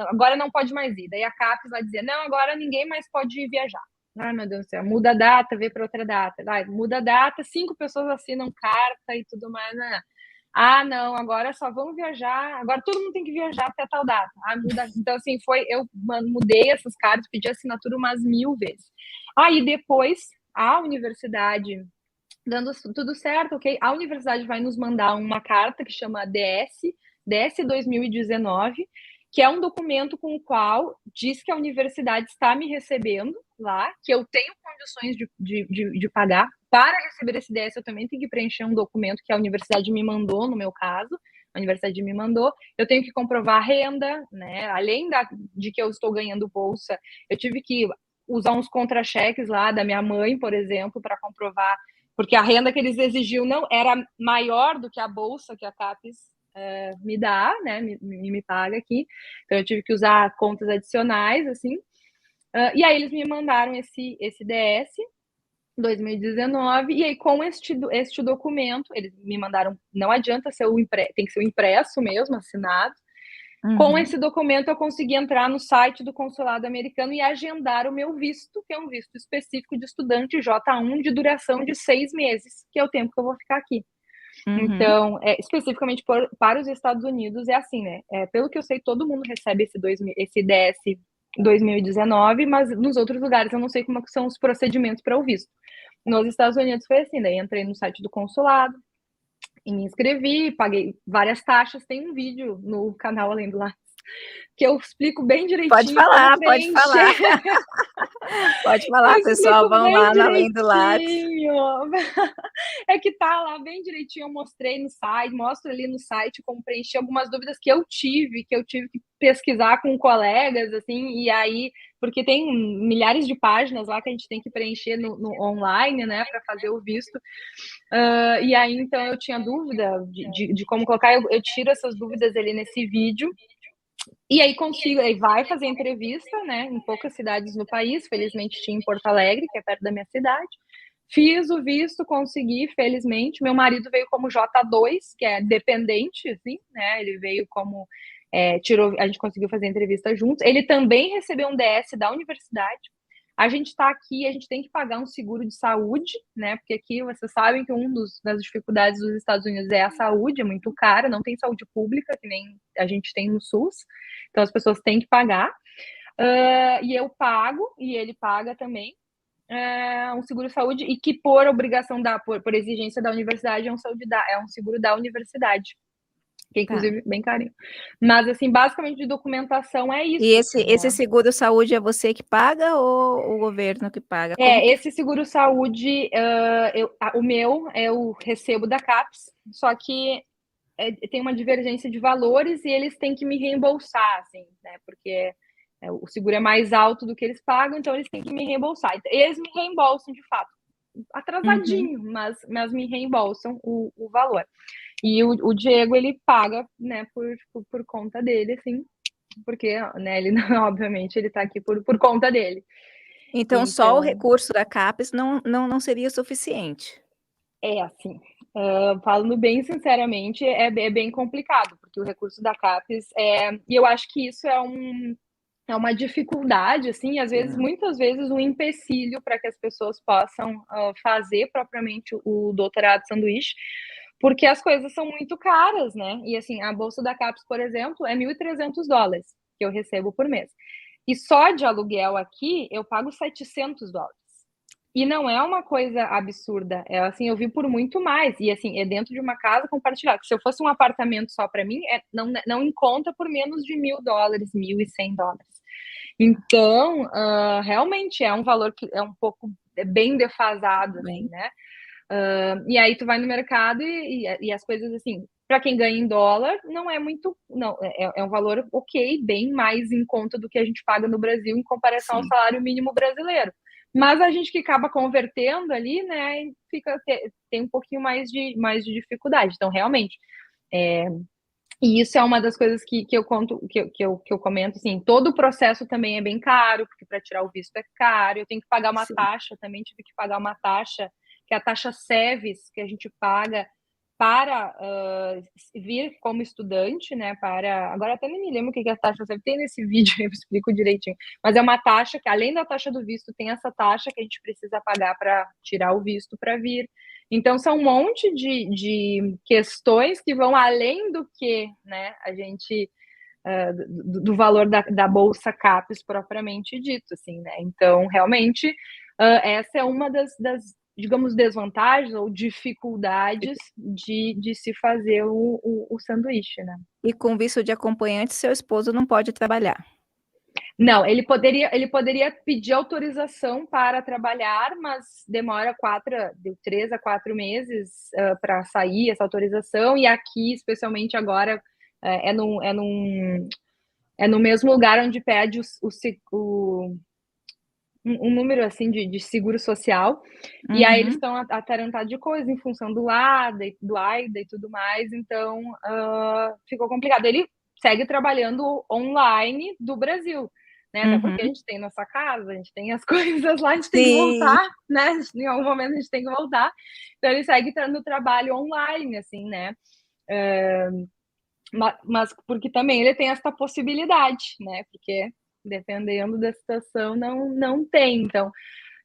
agora não pode mais ir. Daí a CAPES vai dizer, não, agora ninguém mais pode viajar. Ai, meu Deus do céu, muda a data, vê para outra data. Vai, muda a data, 5 pessoas assinam carta e tudo mais, né? Ah, não, agora só vamos viajar, agora todo mundo tem que viajar até tal data. Ah, muda. Então, assim, eu mudei essas cartas, pedi assinatura umas 1000 vezes. Aí depois, a universidade, dando tudo certo, ok? A universidade vai nos mandar uma carta que chama DS 2019, que é um documento com o qual diz que a universidade está me recebendo lá, que eu tenho condições de pagar. Para receber esse DS, eu também tenho que preencher um documento que a universidade me mandou, no meu caso, a universidade me mandou. Eu tenho que comprovar a renda, né? Além de que eu estou ganhando bolsa, eu tive que usar uns contra-cheques lá da minha mãe, por exemplo, para comprovar, porque a renda que eles exigiam não era maior do que a bolsa que a CAPES me dá, né, me paga aqui. Então eu tive que usar contas adicionais, assim. E aí eles me mandaram esse DS 2019, e aí com este documento, eles me mandaram, não adianta ser tem que ser o impresso mesmo, assinado. Com esse documento, eu consegui entrar no site do consulado americano e agendar o meu visto, que é um visto específico de estudante J1 de duração de 6 meses, que é o tempo que eu vou ficar aqui. Então, especificamente para os Estados Unidos, é assim, né? Pelo que eu sei, todo mundo recebe esse DS 2019, mas nos outros lugares eu não sei como são os procedimentos para o visto. Nos Estados Unidos foi assim, daí entrei no site do consulado, e me inscrevi, paguei várias taxas. Tem um vídeo no canal Além do Lattes que eu explico bem Pode direitinho como falar, pode preencher. falar. Pode Eu falar, pessoal, explico vão bem lá no Além do Lattes. direitinho. É que tá lá bem direitinho, eu mostrei no site, mostro ali no site como preencher algumas dúvidas que eu tive que pesquisar com colegas, assim, e aí, porque tem milhares de páginas lá que a gente tem que preencher no online, né, para fazer o visto. E aí, então, eu tinha dúvida de como colocar, eu tiro essas dúvidas ali nesse vídeo. E aí aí vai fazer entrevista, né, em poucas cidades no país, felizmente tinha em Porto Alegre, que é perto da minha cidade. Fiz o visto, consegui, felizmente. Meu marido veio como J2, que é dependente, assim, né? Ele veio como a gente conseguiu fazer entrevista juntos. Ele também recebeu um DS da universidade. A gente está aqui, a gente tem que pagar um seguro de saúde, né? Porque aqui vocês sabem que das dificuldades dos Estados Unidos é a saúde, é muito cara, não tem saúde pública, que nem a gente tem no SUS. Então as pessoas têm que pagar. E eu pago, e ele paga também. Um seguro-saúde, e que por obrigação por exigência da universidade, é um seguro da universidade, que é inclusive bem carinho. Mas, assim, basicamente de documentação é isso. E assim, esse seguro-saúde é você que paga ou o governo que paga? Esse seguro-saúde, o meu, eu recebo da CAPES, só que tem uma divergência de valores e eles têm que me reembolsar, assim, né? Porque o seguro é mais alto do que eles pagam, então eles têm que me reembolsar. Eles me reembolsam, de fato, atrasadinho, mas me reembolsam o valor. E o Diego, ele paga, né, por conta dele, assim, porque, né, ele, obviamente, ele tá aqui por conta dele. Então, só o recurso da CAPES não seria suficiente. Assim, falando bem sinceramente, é bem complicado, porque o recurso da CAPES e eu acho que isso é uma dificuldade, assim, às vezes, muitas vezes, um empecilho para que as pessoas possam fazer propriamente o doutorado sanduíche, porque as coisas são muito caras, né? E, assim, a bolsa da CAPES, por exemplo, é $1.300 que eu recebo por mês. E só de aluguel aqui, eu pago $700. E não é uma coisa absurda, assim, eu vi por muito mais, e assim, é dentro de uma casa compartilhada. Se eu fosse um apartamento só para mim, não encontra por menos de $1.000, $1.100. Então, realmente é um valor que é um pouco bem defasado, assim, né? E aí tu vai no mercado e as coisas assim, para quem ganha em dólar, não é muito, não, é um valor ok, bem mais em conta do que a gente paga no Brasil em comparação ao salário mínimo brasileiro. Mas a gente que acaba convertendo ali, né, tem um pouquinho mais de dificuldade. Então, realmente, e isso é uma das coisas que eu conto, que eu comento, assim, todo o processo também é bem caro, porque para tirar o visto é caro, eu tenho que pagar uma taxa, também tive que pagar uma taxa, que é a taxa SEVES, que a gente paga para vir como estudante, né? Agora até nem me lembro o que é a taxa, sempre tem nesse vídeo, eu explico direitinho. Mas é uma taxa que, além da taxa do visto, tem essa taxa que a gente precisa pagar para tirar o visto para vir. Então, são um monte de questões que vão além do que, né, a gente. Do valor da bolsa CAPES propriamente dito, assim, né? Então, realmente, essa é uma das, digamos, desvantagens ou dificuldades de se fazer o sanduíche, né? E com visto de acompanhante, seu esposo não pode trabalhar. Não, ele poderia pedir autorização para trabalhar, mas demora 3 a 4 meses para sair essa autorização, e aqui, especialmente agora, é no mesmo lugar onde pede um número assim de seguro social, e aí eles estão atarantados de coisa em função do AIDA e tudo mais, então ficou complicado. Ele segue trabalhando online do Brasil, né? Até porque a gente tem nossa casa, a gente tem as coisas lá, a gente tem que voltar, né? Em algum momento a gente tem que voltar. Então ele segue no trabalho online, assim, né? Mas porque também ele tem essa possibilidade, né? Porque dependendo da situação, não tem. Então,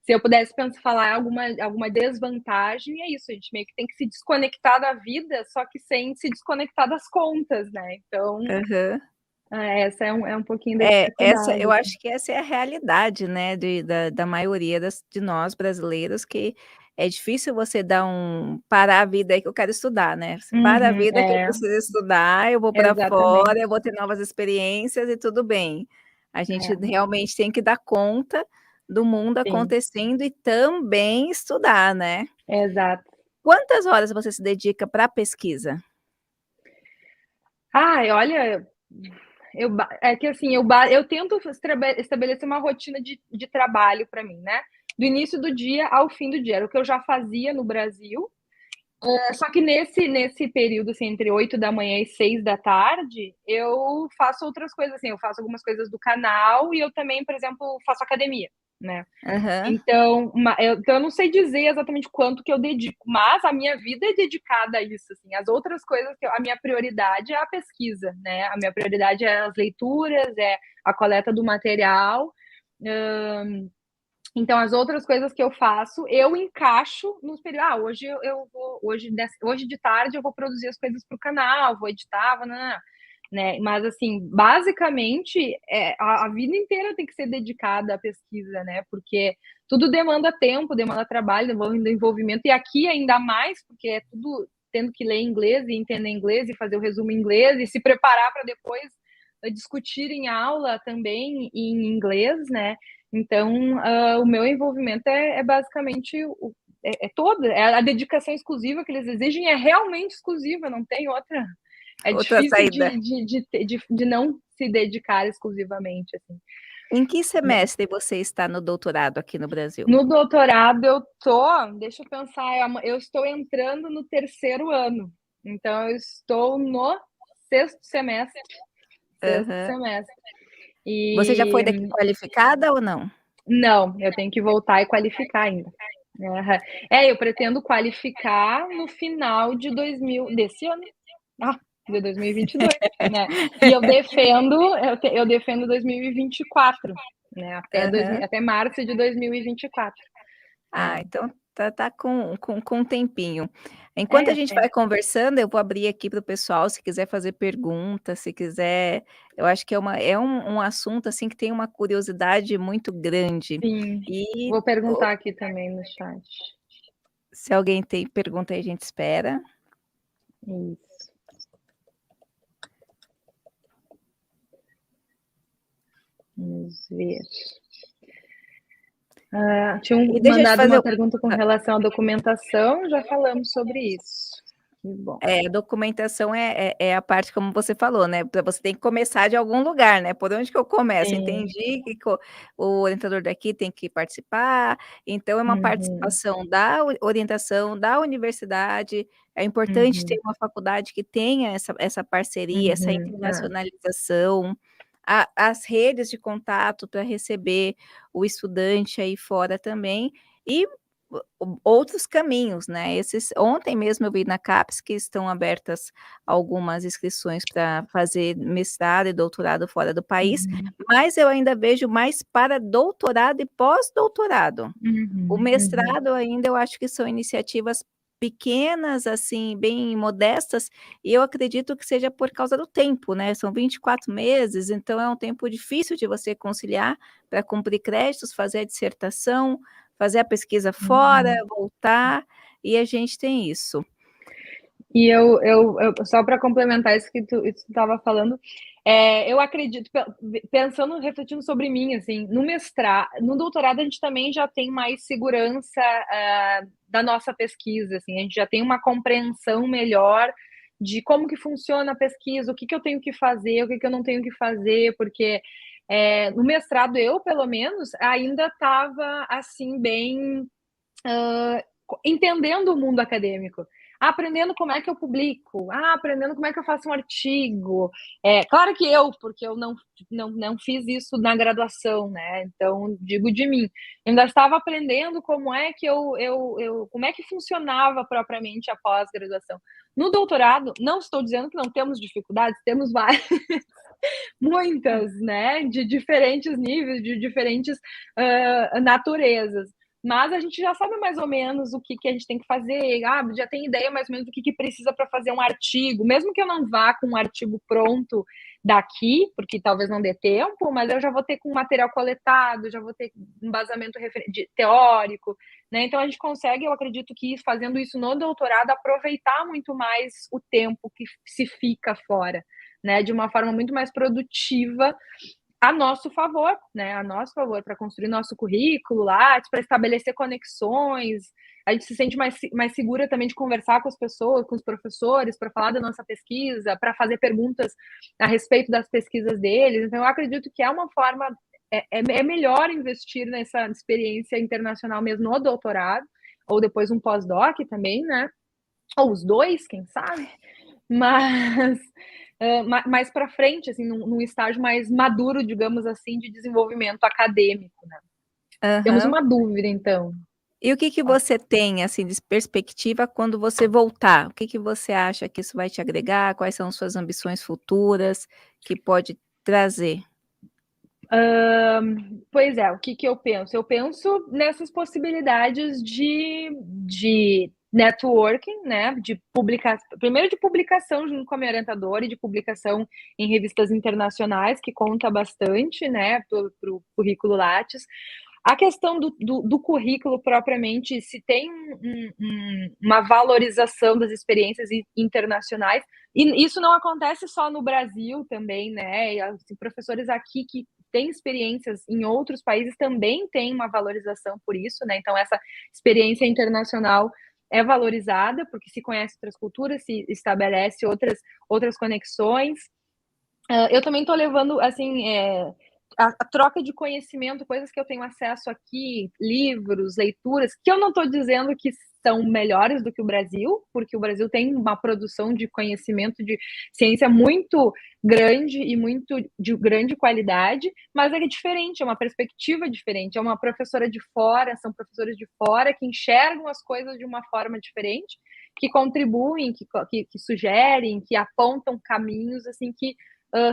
se eu pudesse falar alguma desvantagem, é isso, a gente meio que tem que se desconectar da vida, só que sem se desconectar das contas, né? Então, essa é um pouquinho da dificuldade. Eu acho que essa é a realidade, né, da maioria de nós brasileiros, que é difícil você parar a vida aí que eu quero estudar, né? Para a vida que eu preciso estudar, eu vou para fora, eu vou ter novas experiências e tudo bem. A gente realmente tem que dar conta do mundo acontecendo e também estudar, né? Exato. Quantas horas você se dedica para a pesquisa? Olha, é que assim, eu tento estabelecer uma rotina de trabalho para mim, né? Do início do dia ao fim do dia, era o que eu já fazia no Brasil. Só que nesse período, assim, entre 8 da manhã e 6 da tarde, eu faço outras coisas, assim, eu faço algumas coisas do canal e eu também, por exemplo, faço academia, né? Então, eu não sei dizer exatamente quanto que eu dedico, mas a minha vida é dedicada a isso, assim. As outras coisas, a minha prioridade é a pesquisa, né? A minha prioridade é as leituras, é a coleta do material. Então, as outras coisas que eu faço, eu encaixo nos períodos. Hoje eu vou, hoje de tarde eu vou produzir as coisas para o canal, vou editar, né? Mas, assim, basicamente, a vida inteira tem que ser dedicada à pesquisa, né? Porque tudo demanda tempo, demanda trabalho, demanda envolvimento, e aqui ainda mais, porque é tudo tendo que ler inglês e entender inglês e fazer o resumo em inglês e se preparar para depois discutir em aula também em inglês, né? Então, o meu envolvimento é basicamente toda, a dedicação exclusiva que eles exigem é realmente exclusiva, não tem outra. É outra difícil saída. de não se dedicar exclusivamente, assim. Em que semestre você está no doutorado aqui no Brasil? No doutorado deixa eu pensar, eu estou entrando no 3º ano, então eu estou no 6º semestre. Você já foi daqui qualificada ou não? Não, eu tenho que voltar e qualificar ainda. Eu pretendo qualificar no final desse ano, de 2022, né? E eu defendo 2024, né? Até março de 2024. Então tá com um tempinho. Enquanto a gente vai conversando, eu vou abrir aqui para o pessoal, se quiser fazer perguntas, se quiser, eu acho que é um assunto, assim, que tem uma curiosidade muito grande. Sim, E vou perguntar aqui também no chat. Se alguém tem pergunta aí, a gente espera. Isso. Vamos ver. Tinha mandado uma pergunta com relação à documentação, já falamos sobre isso. Que bom. A documentação é a parte, como você falou, né? Você tem que começar de algum lugar, né? Por onde que eu começo? Entendi que o orientador daqui tem que participar, então é uma participação da orientação da universidade. É importante ter uma faculdade que tenha essa parceria, essa internacionalização, as redes de contato para receber o estudante aí fora também, e outros caminhos, né, ontem mesmo eu vi na CAPES que estão abertas algumas inscrições para fazer mestrado e doutorado fora do país, Uhum. mas eu ainda vejo mais para doutorado e pós-doutorado. O Uhum, uhum. mestrado ainda eu acho que são iniciativas pequenas, assim, bem modestas, e eu acredito que seja por causa do tempo, né, são 24 meses, então é um tempo difícil de você conciliar para cumprir créditos, fazer a dissertação, fazer a pesquisa fora, Uhum. voltar, e a gente tem isso. E eu só para complementar isso que tu estava falando, eu acredito, pensando, refletindo sobre mim, assim, no doutorado a gente também já tem mais segurança da nossa pesquisa, assim, a gente já tem uma compreensão melhor de como que funciona a pesquisa, o que eu tenho que fazer, o que eu não tenho que fazer, porque no mestrado eu, pelo menos, ainda estava assim bem entendendo o mundo acadêmico, aprendendo como é que eu publico, aprendendo como é que eu faço um artigo. Claro que porque eu não fiz isso na graduação, né? Então, digo de mim. Eu ainda estava aprendendo como é que como é que funcionava propriamente a pós-graduação. No doutorado, não estou dizendo que não temos dificuldades, temos várias, muitas, né? De diferentes níveis, de diferentes naturezas. Mas a gente já sabe mais ou menos o que a gente tem que fazer, já tem ideia mais ou menos do que precisa para fazer um artigo, mesmo que eu não vá com um artigo pronto daqui, porque talvez não dê tempo, mas eu já vou ter com material coletado, já vou ter embasamento teórico, né? Então a gente consegue, eu acredito que fazendo isso no doutorado, aproveitar muito mais o tempo que se fica fora, né? De uma forma muito mais produtiva a nosso favor, né? A nosso favor, para construir nosso currículo lá, para estabelecer conexões. A gente se sente mais segura também de conversar com as pessoas, com os professores, para falar da nossa pesquisa, para fazer perguntas a respeito das pesquisas deles. Então, eu acredito que é uma forma, é melhor investir nessa experiência internacional mesmo no doutorado, ou depois um pós-doc também, né? Ou os dois, quem sabe? Mas mais para frente, assim, num estágio mais maduro, digamos assim, de desenvolvimento acadêmico, né? Temos Aham. uma dúvida, então. E o que você tem, assim, de perspectiva quando você voltar? O que você acha que isso vai te agregar? Quais são suas ambições futuras que pode trazer? Pois é, o que eu penso? Eu penso nessas possibilidades de networking, né? Primeiro de publicação junto com a minha orientadora e de publicação em revistas internacionais, que conta bastante, né, para o currículo Lattes. A questão do currículo propriamente, se tem uma valorização das experiências internacionais, e isso não acontece só no Brasil também, né? E assim, professores aqui que têm experiências em outros países também têm uma valorização por isso, né? Então, essa experiência internacional é valorizada, porque se conhece outras culturas, se estabelece outras conexões. Eu também estou levando, assim, a troca de conhecimento, coisas que eu tenho acesso aqui, livros, leituras, que eu não estou dizendo que são melhores do que o Brasil, porque o Brasil tem uma produção de conhecimento de ciência muito grande e muito de grande qualidade, mas é diferente, é uma perspectiva diferente, é uma professora de fora, são professores de fora que enxergam as coisas de uma forma diferente, que contribuem, que sugerem, que apontam caminhos, assim, que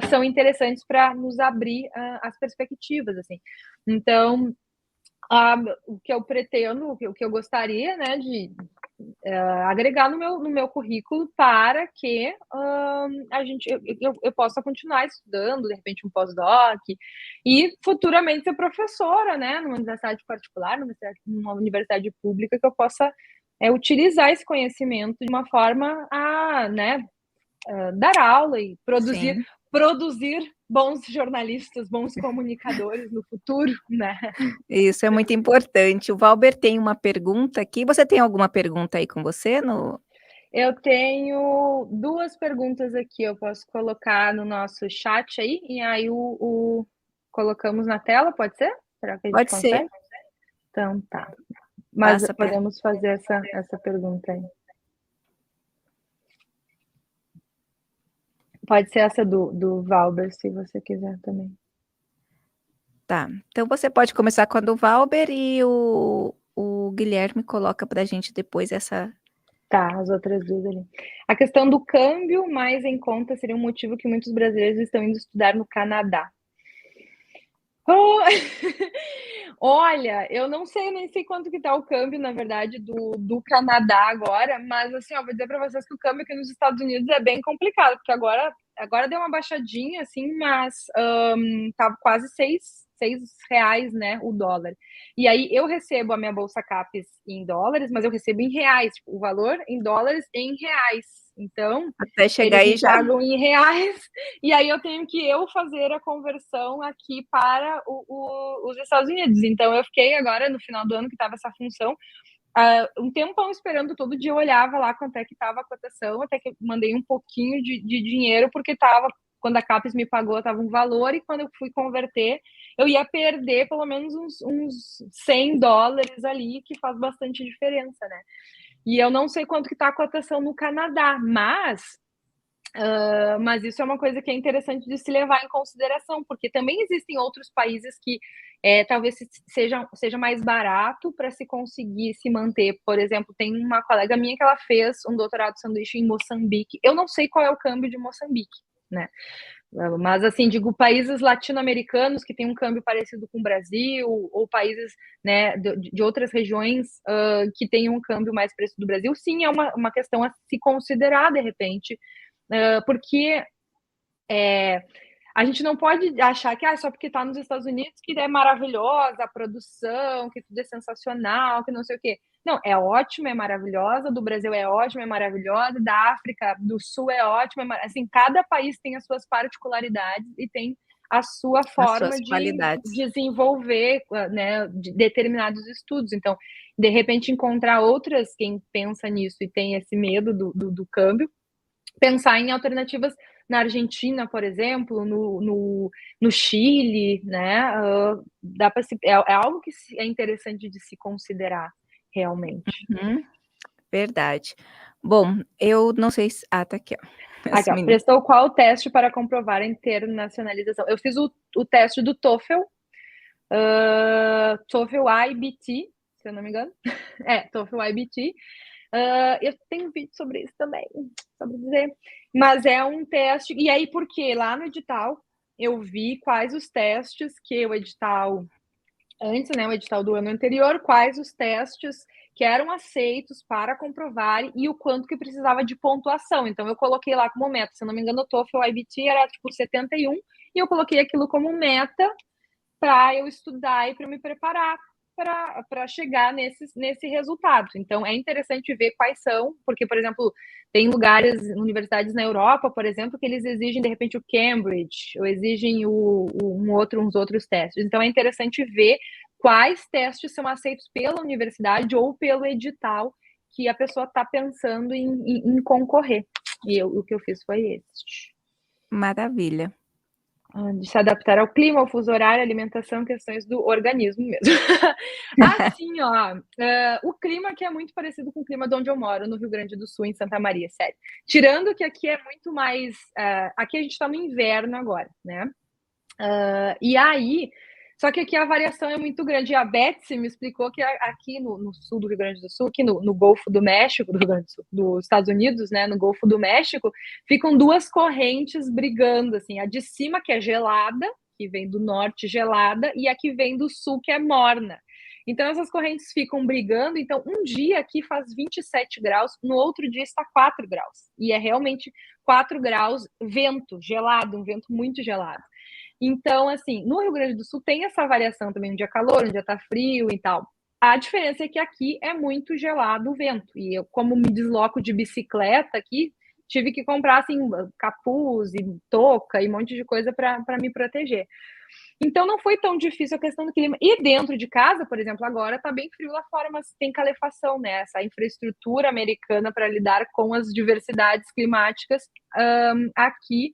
são interessantes para nos abrir as perspectivas, assim. Então, o que eu pretendo, o que eu gostaria, né, de agregar no meu currículo para que eu possa continuar estudando, de repente um pós-doc, e futuramente ser professora, né, numa universidade particular, numa universidade pública, que eu possa utilizar esse conhecimento de uma forma a, né, dar aula e produzir Sim. bons jornalistas, bons comunicadores no futuro, né? Isso é muito importante. O Valber tem uma pergunta aqui. Você tem alguma pergunta aí com você no Eu tenho 2 perguntas aqui, eu posso colocar no nosso chat aí, e aí colocamos na tela, pode ser? Será que a gente Pode ser, consegue? Então tá. Mas passa pra podemos fazer essa pergunta aí. Pode ser essa do Valber, se você quiser também. tá. Então você pode começar com a do Valber e o Guilherme coloca para a gente depois essa... Tá, as outras duas ali. A questão do câmbio mais em conta seria um motivo que muitos brasileiros estão indo estudar no Canadá. Oh! Olha, eu não sei, nem sei quanto que tá o câmbio, na verdade, do Canadá agora, mas assim, ó, vou dizer para vocês que o câmbio aqui nos Estados Unidos é bem complicado, porque agora deu uma baixadinha, assim, mas tá quase seis reais, né, o dólar. E aí eu recebo a minha bolsa CAPES em dólares, mas eu recebo em reais, tipo, o valor em dólares em reais. Então, Até chegar eles aí me já... pagam em reais, e aí eu tenho que fazer a conversão aqui para os Estados Unidos. Então, eu fiquei agora, no final do ano, que estava essa função, um tempão esperando, todo dia eu olhava lá quanto é que estava a cotação, até que eu mandei um pouquinho de dinheiro, porque estava, quando a CAPES me pagou, estava um valor, e quando eu fui converter, eu ia perder pelo menos uns $100 ali, que faz bastante diferença, né? E eu não sei quanto que está a cotação no Canadá, mas isso é uma coisa que é interessante de se levar em consideração, porque também existem outros países que talvez seja mais barato para se conseguir se manter. Por exemplo, tem uma colega minha que ela fez um doutorado de sanduíche em Moçambique. Eu não sei qual é o câmbio de Moçambique, né? Mas, assim, digo, países latino-americanos que têm um câmbio parecido com o Brasil, ou países, né, de outras regiões que têm um câmbio mais parecido do Brasil, sim, é uma questão a se considerar, de repente, porque a gente não pode achar que só porque está nos Estados Unidos que é maravilhosa a produção, que tudo é sensacional, que não sei o quê. Não, é ótimo, é maravilhosa, do Brasil é ótima, é maravilhosa, da África do Sul é ótima, assim, cada país tem as suas particularidades e tem a sua as forma suas de qualidades. desenvolver, né, de determinados estudos. Então, de repente, encontrar outras, quem pensa nisso e tem esse medo do câmbio, pensar em alternativas na Argentina, por exemplo, no Chile, né? Dá para é algo que é interessante de se considerar realmente. Uhum, verdade. Bom, eu não sei se... tá aqui, ó. Aqui, ó, prestou qual teste para comprovar a internacionalização? Eu fiz o teste do TOEFL, TOEFL IBT, se eu não me engano. TOEFL IBT. Eu tenho um vídeo sobre isso também, sobre dizer. Mas é um teste. E aí, porque lá no edital eu vi quais os testes que o edital antes, né, o edital do ano anterior, quais os testes que eram aceitos para comprovar e o quanto que precisava de pontuação. Então, eu coloquei lá como meta. Se eu não me engano, o TOEFL IBT era tipo 71, e eu coloquei aquilo como meta para eu estudar e para me preparar para chegar nesse resultado. Então, é interessante ver quais são, porque, por exemplo, tem lugares, universidades na Europa, por exemplo, que eles exigem, de repente, o Cambridge, ou exigem uns outros testes. Então, é interessante ver quais testes são aceitos pela universidade ou pelo edital que a pessoa está pensando em concorrer. E o que eu fiz foi esse. Maravilha. De se adaptar ao clima, ao fuso horário, alimentação, questões do organismo mesmo. Assim, ó, o clima aqui é muito parecido com o clima de onde eu moro, no Rio Grande do Sul, em Santa Maria, sério. Tirando que aqui é muito mais... aqui a gente tá no inverno agora, né? E aí... Só que aqui a variação é muito grande. A Betsy me explicou que aqui no sul do Rio Grande do Sul, aqui no Golfo do México, do Rio Grande do Sul, dos Estados Unidos, né, no Golfo do México, ficam duas correntes brigando, assim, a de cima, que é gelada, que vem do norte gelada, e a que vem do sul, que é morna. Então, essas correntes ficam brigando. Então, um dia aqui faz 27 graus, no outro dia está 4 graus. E é realmente 4 graus, vento gelado, um vento muito gelado. Então, assim, no Rio Grande do Sul tem essa variação também, um dia calor, um dia tá frio e tal. A diferença é que aqui é muito gelado o vento. E eu, como me desloco de bicicleta aqui, tive que comprar, assim, capuz e touca e um monte de coisa para me proteger. Então, não foi tão difícil a questão do clima. E dentro de casa, por exemplo, agora tá bem frio lá fora, mas tem calefação, né? Essa infraestrutura americana para lidar com as diversidades climáticas aqui,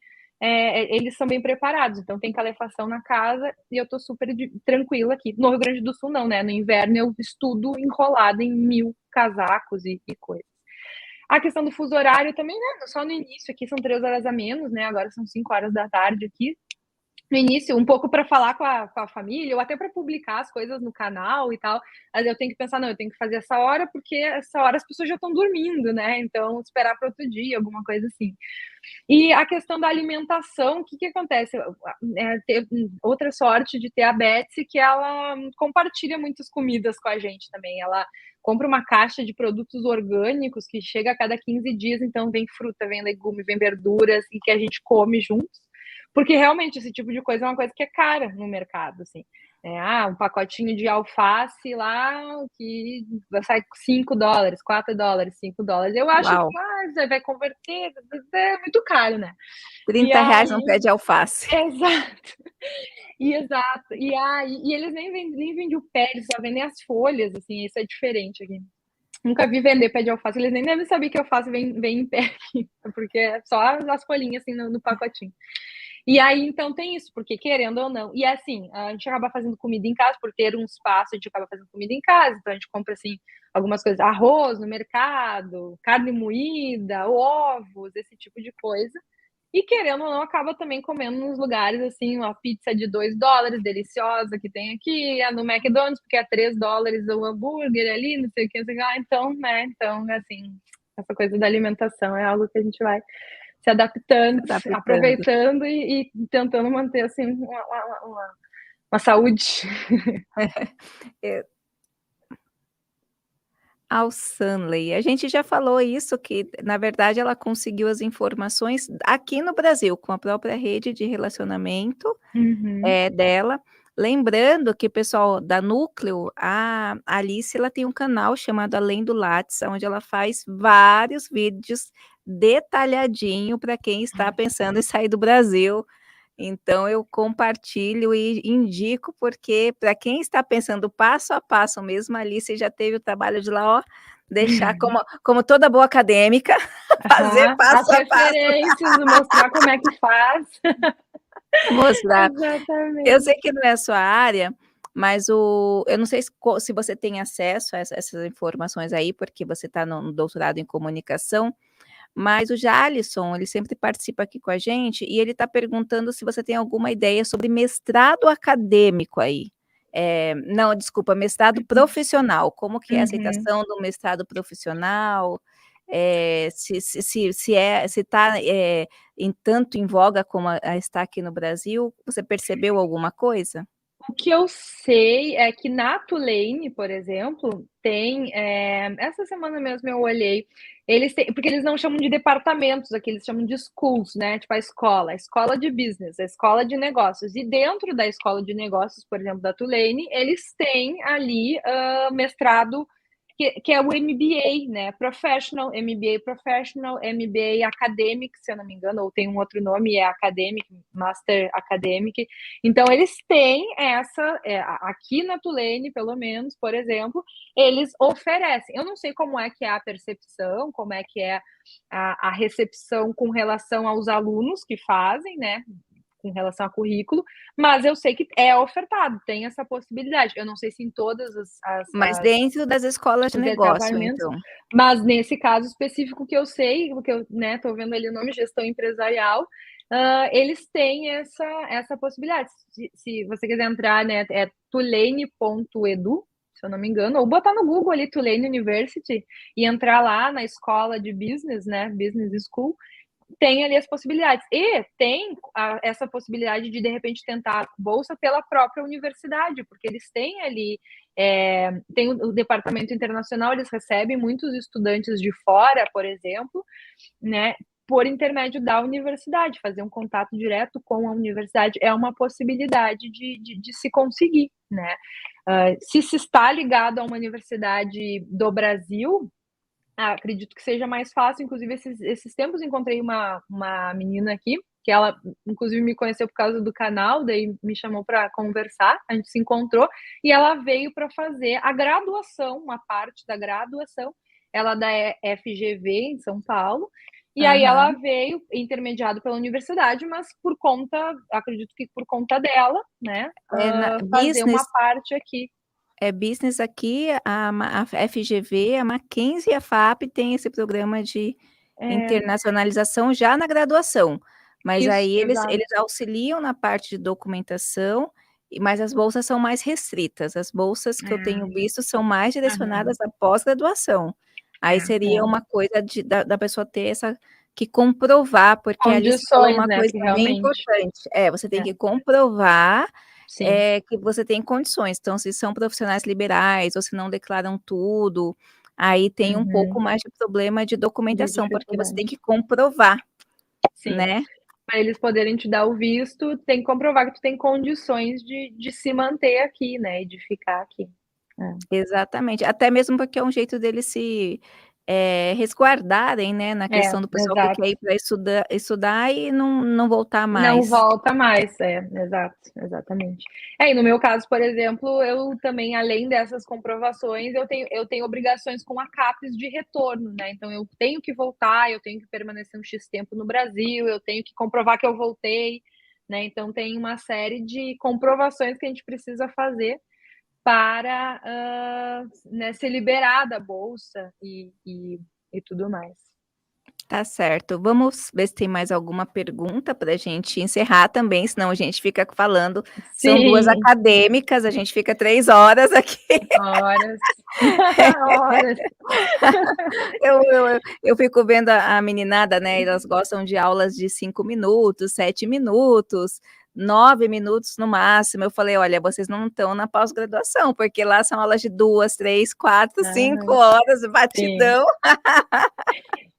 eles são bem preparados. Então, tem calefação na casa e eu tô super tranquila aqui. No Rio Grande do Sul, não, né? No inverno, eu estudo enrolada em 1000 casacos e coisas. A questão do fuso horário também, né? Só no início aqui são 3 horas a menos, né? Agora são 5 horas da tarde aqui. no início, um pouco para falar com a família, ou até para publicar as coisas no canal e tal, mas eu tenho que pensar: "Não, eu tenho que fazer essa hora, porque essa hora as pessoas já estão dormindo, né, então esperar para outro dia", alguma coisa assim. E a questão da alimentação, o que que acontece? Ter outra sorte de ter a Betsy, que ela compartilha muitas comidas com a gente também. Ela compra uma caixa de produtos orgânicos que chega a cada 15 dias, então vem fruta, vem legume, vem verduras e que a gente come juntos. Porque realmente esse tipo de coisa é uma coisa que é cara no mercado, assim. Um pacotinho de alface lá que vai sair $5, $4, $5. Eu acho que Uau, você vai converter, é muito caro, né? E R$ 30 num aí, pé de alface. exato, exato. E eles nem vendem o pé, eles só vendem as folhas, assim, isso é diferente aqui. Nunca vi vender pé de alface, eles nem devem saber que alface vem em pé aqui, porque é só as folhinhas assim no pacotinho. E aí, então, tem isso, porque querendo ou não. E assim, a gente acaba fazendo comida em casa, por ter um espaço, a gente acaba fazendo comida em casa. Então, a gente compra, assim, algumas coisas, arroz no mercado, carne moída, ovos, esse tipo de coisa. E querendo ou não, acaba também comendo nos lugares, assim, uma pizza de $2, deliciosa, que tem aqui, no McDonald's, porque é $3 o hambúrguer ali, não sei o que, não sei o que lá. Então, né, então, assim, essa coisa da alimentação é algo que a gente vai se adaptando, Adaptando. aproveitando e tentando manter assim uma saúde. É, ao Sunley, a gente já falou isso, que na verdade ela conseguiu as informações aqui no Brasil, com a própria rede de relacionamento, Uhum. dela. Lembrando que o pessoal da Núcleo, a Alice, ela tem um canal chamado Além do Lattes, onde ela faz vários vídeos detalhadinho para quem está pensando em sair do Brasil. Então eu compartilho e indico, porque para quem está pensando passo a passo mesmo, a Alice já teve o trabalho de lá, ó, deixar como toda boa acadêmica, fazer Aham. As passo a passo, referências, mostrar como é que faz. mostrar. Eu sei Exatamente. que não é a sua área, mas eu não sei se você tem acesso a essas informações aí, porque você está no doutorado em comunicação, mas o Jalisson, ele sempre participa aqui com a gente e ele está perguntando se você tem alguma ideia sobre mestrado acadêmico aí. Não, desculpa, mestrado profissional. Como que é a Uhum. aceitação do mestrado profissional? Se está em tanto em voga como está aqui no Brasil, você percebeu alguma coisa? O que eu sei é que na Tulane, por exemplo, tem, essa semana mesmo eu olhei, eles têm porque eles não chamam de departamentos aqui, eles chamam de schools, né, tipo a escola de business, a escola de negócios. E dentro da escola de negócios, por exemplo, da Tulane, eles têm ali, mestrado que é o MBA, né, MBA Academic, se eu não me engano, ou tem um outro nome, é Academic, Master Academic. Então, eles têm aqui na Tulane, pelo menos, por exemplo, eles oferecem. Eu não sei como é que é a percepção, como é que é a recepção com relação aos alunos que fazem, né? Com relação a currículo, mas eu sei que é ofertado, tem essa possibilidade. Eu não sei se em todas Mas dentro das escolas de os negócio, departamentos, então. mas nesse caso específico que eu sei, porque eu estou vendo ali o nome gestão empresarial, eles têm essa possibilidade. Se você quiser entrar, né, é tulane.edu, se eu não me engano, ou botar no Google ali Tulane University e entrar lá na escola de business, né, Business School, tem ali as possibilidades. E tem essa possibilidade de repente, tentar bolsa pela própria universidade, porque eles têm ali, tem o departamento internacional, eles recebem muitos estudantes de fora, por exemplo, né, por intermédio da universidade, fazer um contato direto com a universidade é uma possibilidade de se conseguir, né. Se está ligado a uma universidade do Brasil, acredito que seja mais fácil. Inclusive, esses tempos encontrei uma menina aqui, que ela, inclusive, me conheceu por causa do canal, daí me chamou para conversar, a gente se encontrou, e ela veio para fazer a graduação, uma parte da graduação, ela da FGV, em São Paulo, e aí ela Aham. veio intermediado pela universidade, mas por conta, acredito que por conta dela, né, fazer uma Business. parte aqui. Business aqui, a FGV, a Mackenzie e a FAP têm esse programa de É, internacionalização já na graduação, Mas Isso, aí exato. eles auxiliam na parte de documentação, mas as bolsas são mais restritas. As bolsas que eu tenho visto são mais Aham. direcionadas à pós-graduação. Aí seria uma coisa da pessoa ter essa que comprovar, porque a Alice falou Condições, uma né, coisa que bem realmente importante. Você tem é, que comprovar, sim. que você tem condições. Então, se são profissionais liberais ou se não declaram tudo, aí tem um pouco Uhum. mais de problema de De documentação, porque você tem dificuldade. que comprovar, Sim. né? Para eles poderem te dar o visto, tem que comprovar que tu tem condições de se manter aqui, né, e de ficar aqui. É. Exatamente, até mesmo porque é um jeito deles se, resguardarem, né, na É, questão do pessoal que exato. quer ir para estudar e não voltar Não mais. volta mais, exato, exatamente. E no meu caso, por exemplo, eu também, além dessas comprovações, eu tenho obrigações com a CAPES de retorno, né, então eu tenho que voltar, eu tenho que permanecer um "X" tempo no Brasil, eu tenho que comprovar que eu voltei, né, então tem uma série de comprovações que a gente precisa fazer para, né, ser liberada a bolsa e tudo mais. Tá certo. Vamos ver se tem mais alguma pergunta para a gente encerrar também, senão a gente fica falando. São 2 Sim, acadêmicas, a gente fica 3 horas aqui. horas, horas. Eu fico vendo a meninada, né, elas gostam de aulas de 5 minutos, 7 minutos, 9 minutos no máximo. Eu falei: "Olha, vocês não estão na pós-graduação, porque lá são aulas de 2, 3, 4, 5 Aham, horas, sim. batidão".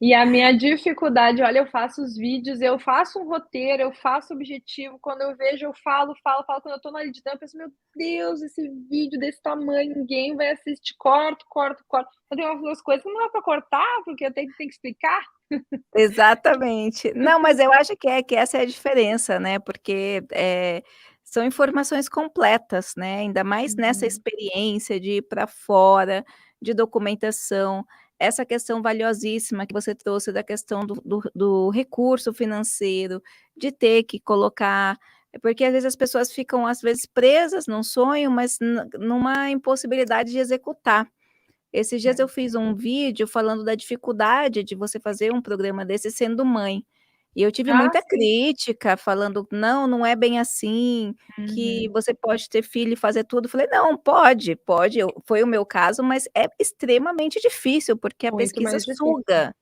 E a minha dificuldade, olha, eu faço os vídeos, eu faço um roteiro, eu faço objetivo, quando eu vejo eu falo, falo, falo, quando eu tô na edição eu penso: "Meu Deus, esse vídeo desse tamanho, ninguém vai assistir", corto, corto, corto. Eu tenho algumas coisas que não dá pra cortar, porque eu tenho que explicar. Exatamente. Não, mas eu acho que essa é a diferença, né, porque, são informações completas, né, ainda mais nessa Uhum, experiência de ir para fora, de documentação, essa questão valiosíssima que você trouxe da questão do recurso financeiro, de ter que colocar porque às vezes as pessoas ficam, às vezes, presas num sonho, mas numa impossibilidade de executar. Esses dias eu é. fiz um vídeo falando da dificuldade de você fazer um programa desse sendo mãe, e eu tive Ah, muita sim. crítica falando: "Não, não é bem assim, que Uhum. você pode ter filho e fazer tudo", falei: "Não, pode, pode", foi o meu caso, mas é extremamente difícil, porque a Muito pesquisa mais difícil. suga.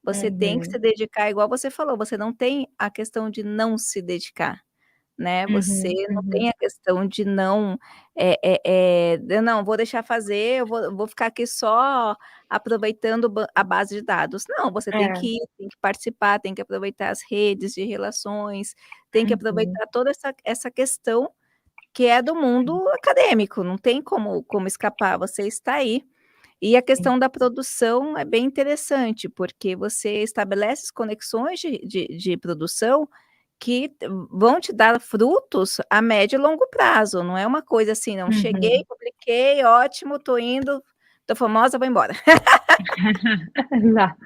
Você tem que se Uhum, dedicar, igual você falou, você não tem a questão de não se dedicar. Né, você uhum, não uhum. tem a questão de não, "Eu não, vou deixar fazer, eu vou ficar aqui só aproveitando a base de dados". Não, você tem É. que ir, tem que participar, tem que aproveitar as redes de relações, tem que Uhum. aproveitar toda essa questão que é do mundo acadêmico, não tem como escapar, você está aí. E a Sim. questão da produção é bem interessante, porque você estabelece as conexões de produção que vão te dar frutos a médio e longo prazo, não é uma coisa assim: "Não, cheguei, Uhum. publiquei, ótimo, tô indo, tô famosa, vou embora". Exato.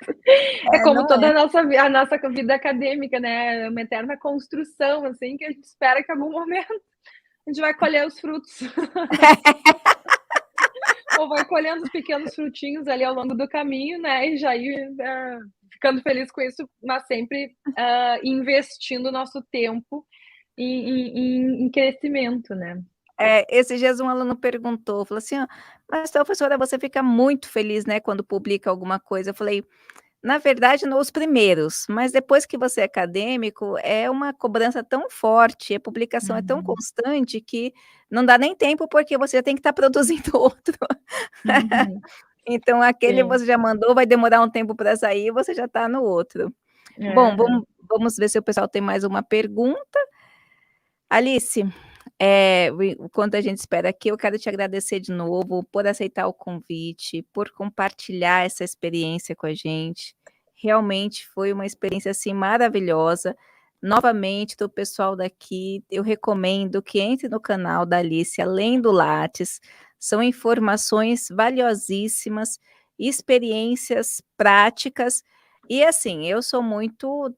É como Não toda é. a nossa vida acadêmica, né, é uma eterna construção, assim, que a gente espera que em algum momento a gente vai colher os frutos. Ou vai colhendo os pequenos frutinhos ali ao longo do caminho, né, e já ir, ficando feliz com isso, mas sempre, investindo o nosso tempo em crescimento, né. Esses dias um aluno perguntou, falou assim: "Mas professora, você fica muito feliz, né, quando publica alguma coisa?". Eu falei: "Na verdade, nos primeiros, mas depois que você é acadêmico, é uma cobrança tão forte, a publicação é tão Uhum, constante que não dá nem tempo, porque você já tem que estar produzindo outro". uhum. Então aquele Sim. você já mandou, vai demorar um tempo para sair, você já está no outro. Bom, Aham. vamos ver se o pessoal tem mais uma pergunta. Alice, enquanto a gente espera aqui, eu quero te agradecer de novo por aceitar o convite, por compartilhar essa experiência com a gente. Realmente foi uma experiência, assim, maravilhosa. Novamente, do pessoal daqui, eu recomendo que entre no canal da Alice, além do Lattes, são informações valiosíssimas, experiências práticas e assim, eu sou muito,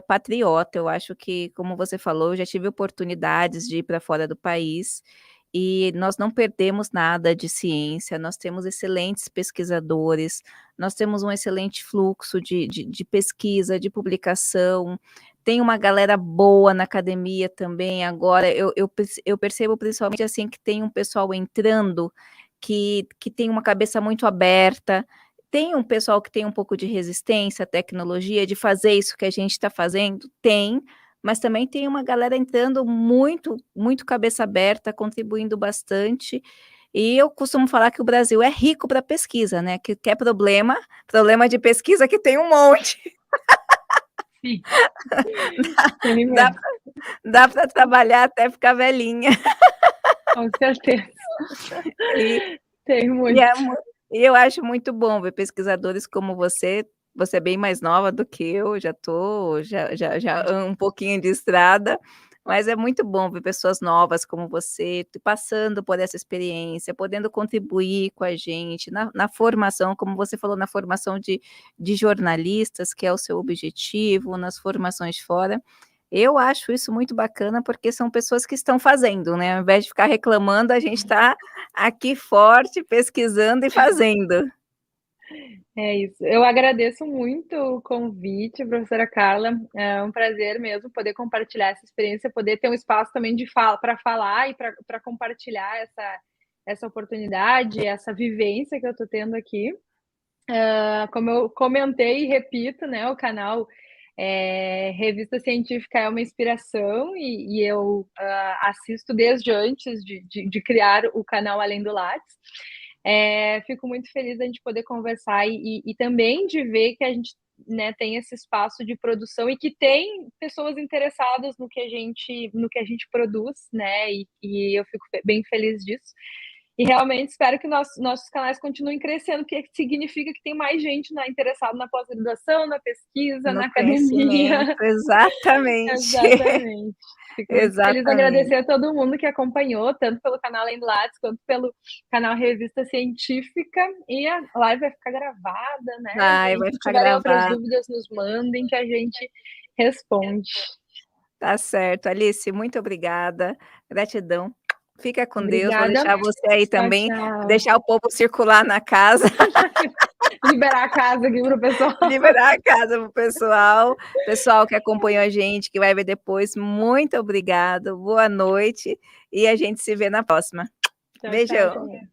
patriota, eu acho que, como você falou, eu já tive oportunidades de ir para fora do país, e nós não perdemos nada de ciência, nós temos excelentes pesquisadores, nós temos um excelente fluxo de pesquisa, de publicação, tem uma galera boa na academia também agora, eu percebo principalmente, assim, que tem um pessoal entrando que tem uma cabeça muito aberta, tem um pessoal que tem um pouco de resistência à tecnologia, de fazer isso que a gente está fazendo? Tem, mas também tem uma galera entrando muito, muito cabeça aberta, contribuindo bastante, e eu costumo falar que o Brasil é rico para pesquisa, né, que quer problema de pesquisa que tem um monte. Sim. Tem Dá mesmo. dá para trabalhar até ficar velhinha. Com certeza. E Tem e muito. é mu e eu acho muito bom ver pesquisadores como você é bem mais nova do que eu, já tô já um pouquinho de estrada, mas é muito bom ver pessoas novas como você, passando por essa experiência, podendo contribuir com a gente na formação, como você falou, na formação de jornalistas, que é o seu objetivo, nas formações fora. Eu acho isso muito bacana, porque são pessoas que estão fazendo, né, ao invés de ficar reclamando, a gente está aqui forte, pesquisando e fazendo. É isso. Eu agradeço muito o convite, professora Carla. É um prazer mesmo poder compartilhar essa experiência, poder ter um espaço também de fala para falar e para compartilhar essa oportunidade, essa vivência que eu estou tendo aqui. Como eu comentei e repito, né, o canal Revista Científica é uma inspiração e eu assisto desde antes de criar o canal Além do Lattes. Fico muito feliz da gente poder conversar e também de ver que a gente, né, tem esse espaço de produção e que tem pessoas interessadas no que a gente produz, né? E eu fico bem feliz disso. E realmente espero que nossos canais continuem crescendo, porque significa que tem mais gente interessada na pós-graduação, na pesquisa, No na conhecimento, academia. exatamente. Exatamente. Fico muito feliz, Exatamente. agradecer a todo mundo que acompanhou, tanto pelo canal Além do Lattes, quanto pelo canal Revista Científica. E a live vai ficar gravada, né? E Vai se ficar tiverem outras gravado. dúvidas, nos mandem que a gente responde. Tá certo. Alice, muito obrigada, gratidão. Fica com Deus, vou Obrigada. deixar você aí Tchau, também, tchau. deixar o povo circular na casa. Liberar a casa aqui para o pessoal. Liberar a casa para o pessoal. Pessoal que acompanhou a gente, que vai ver depois, muito obrigado, boa noite, e a gente se vê na próxima. Tchau, tchau Beijão. também.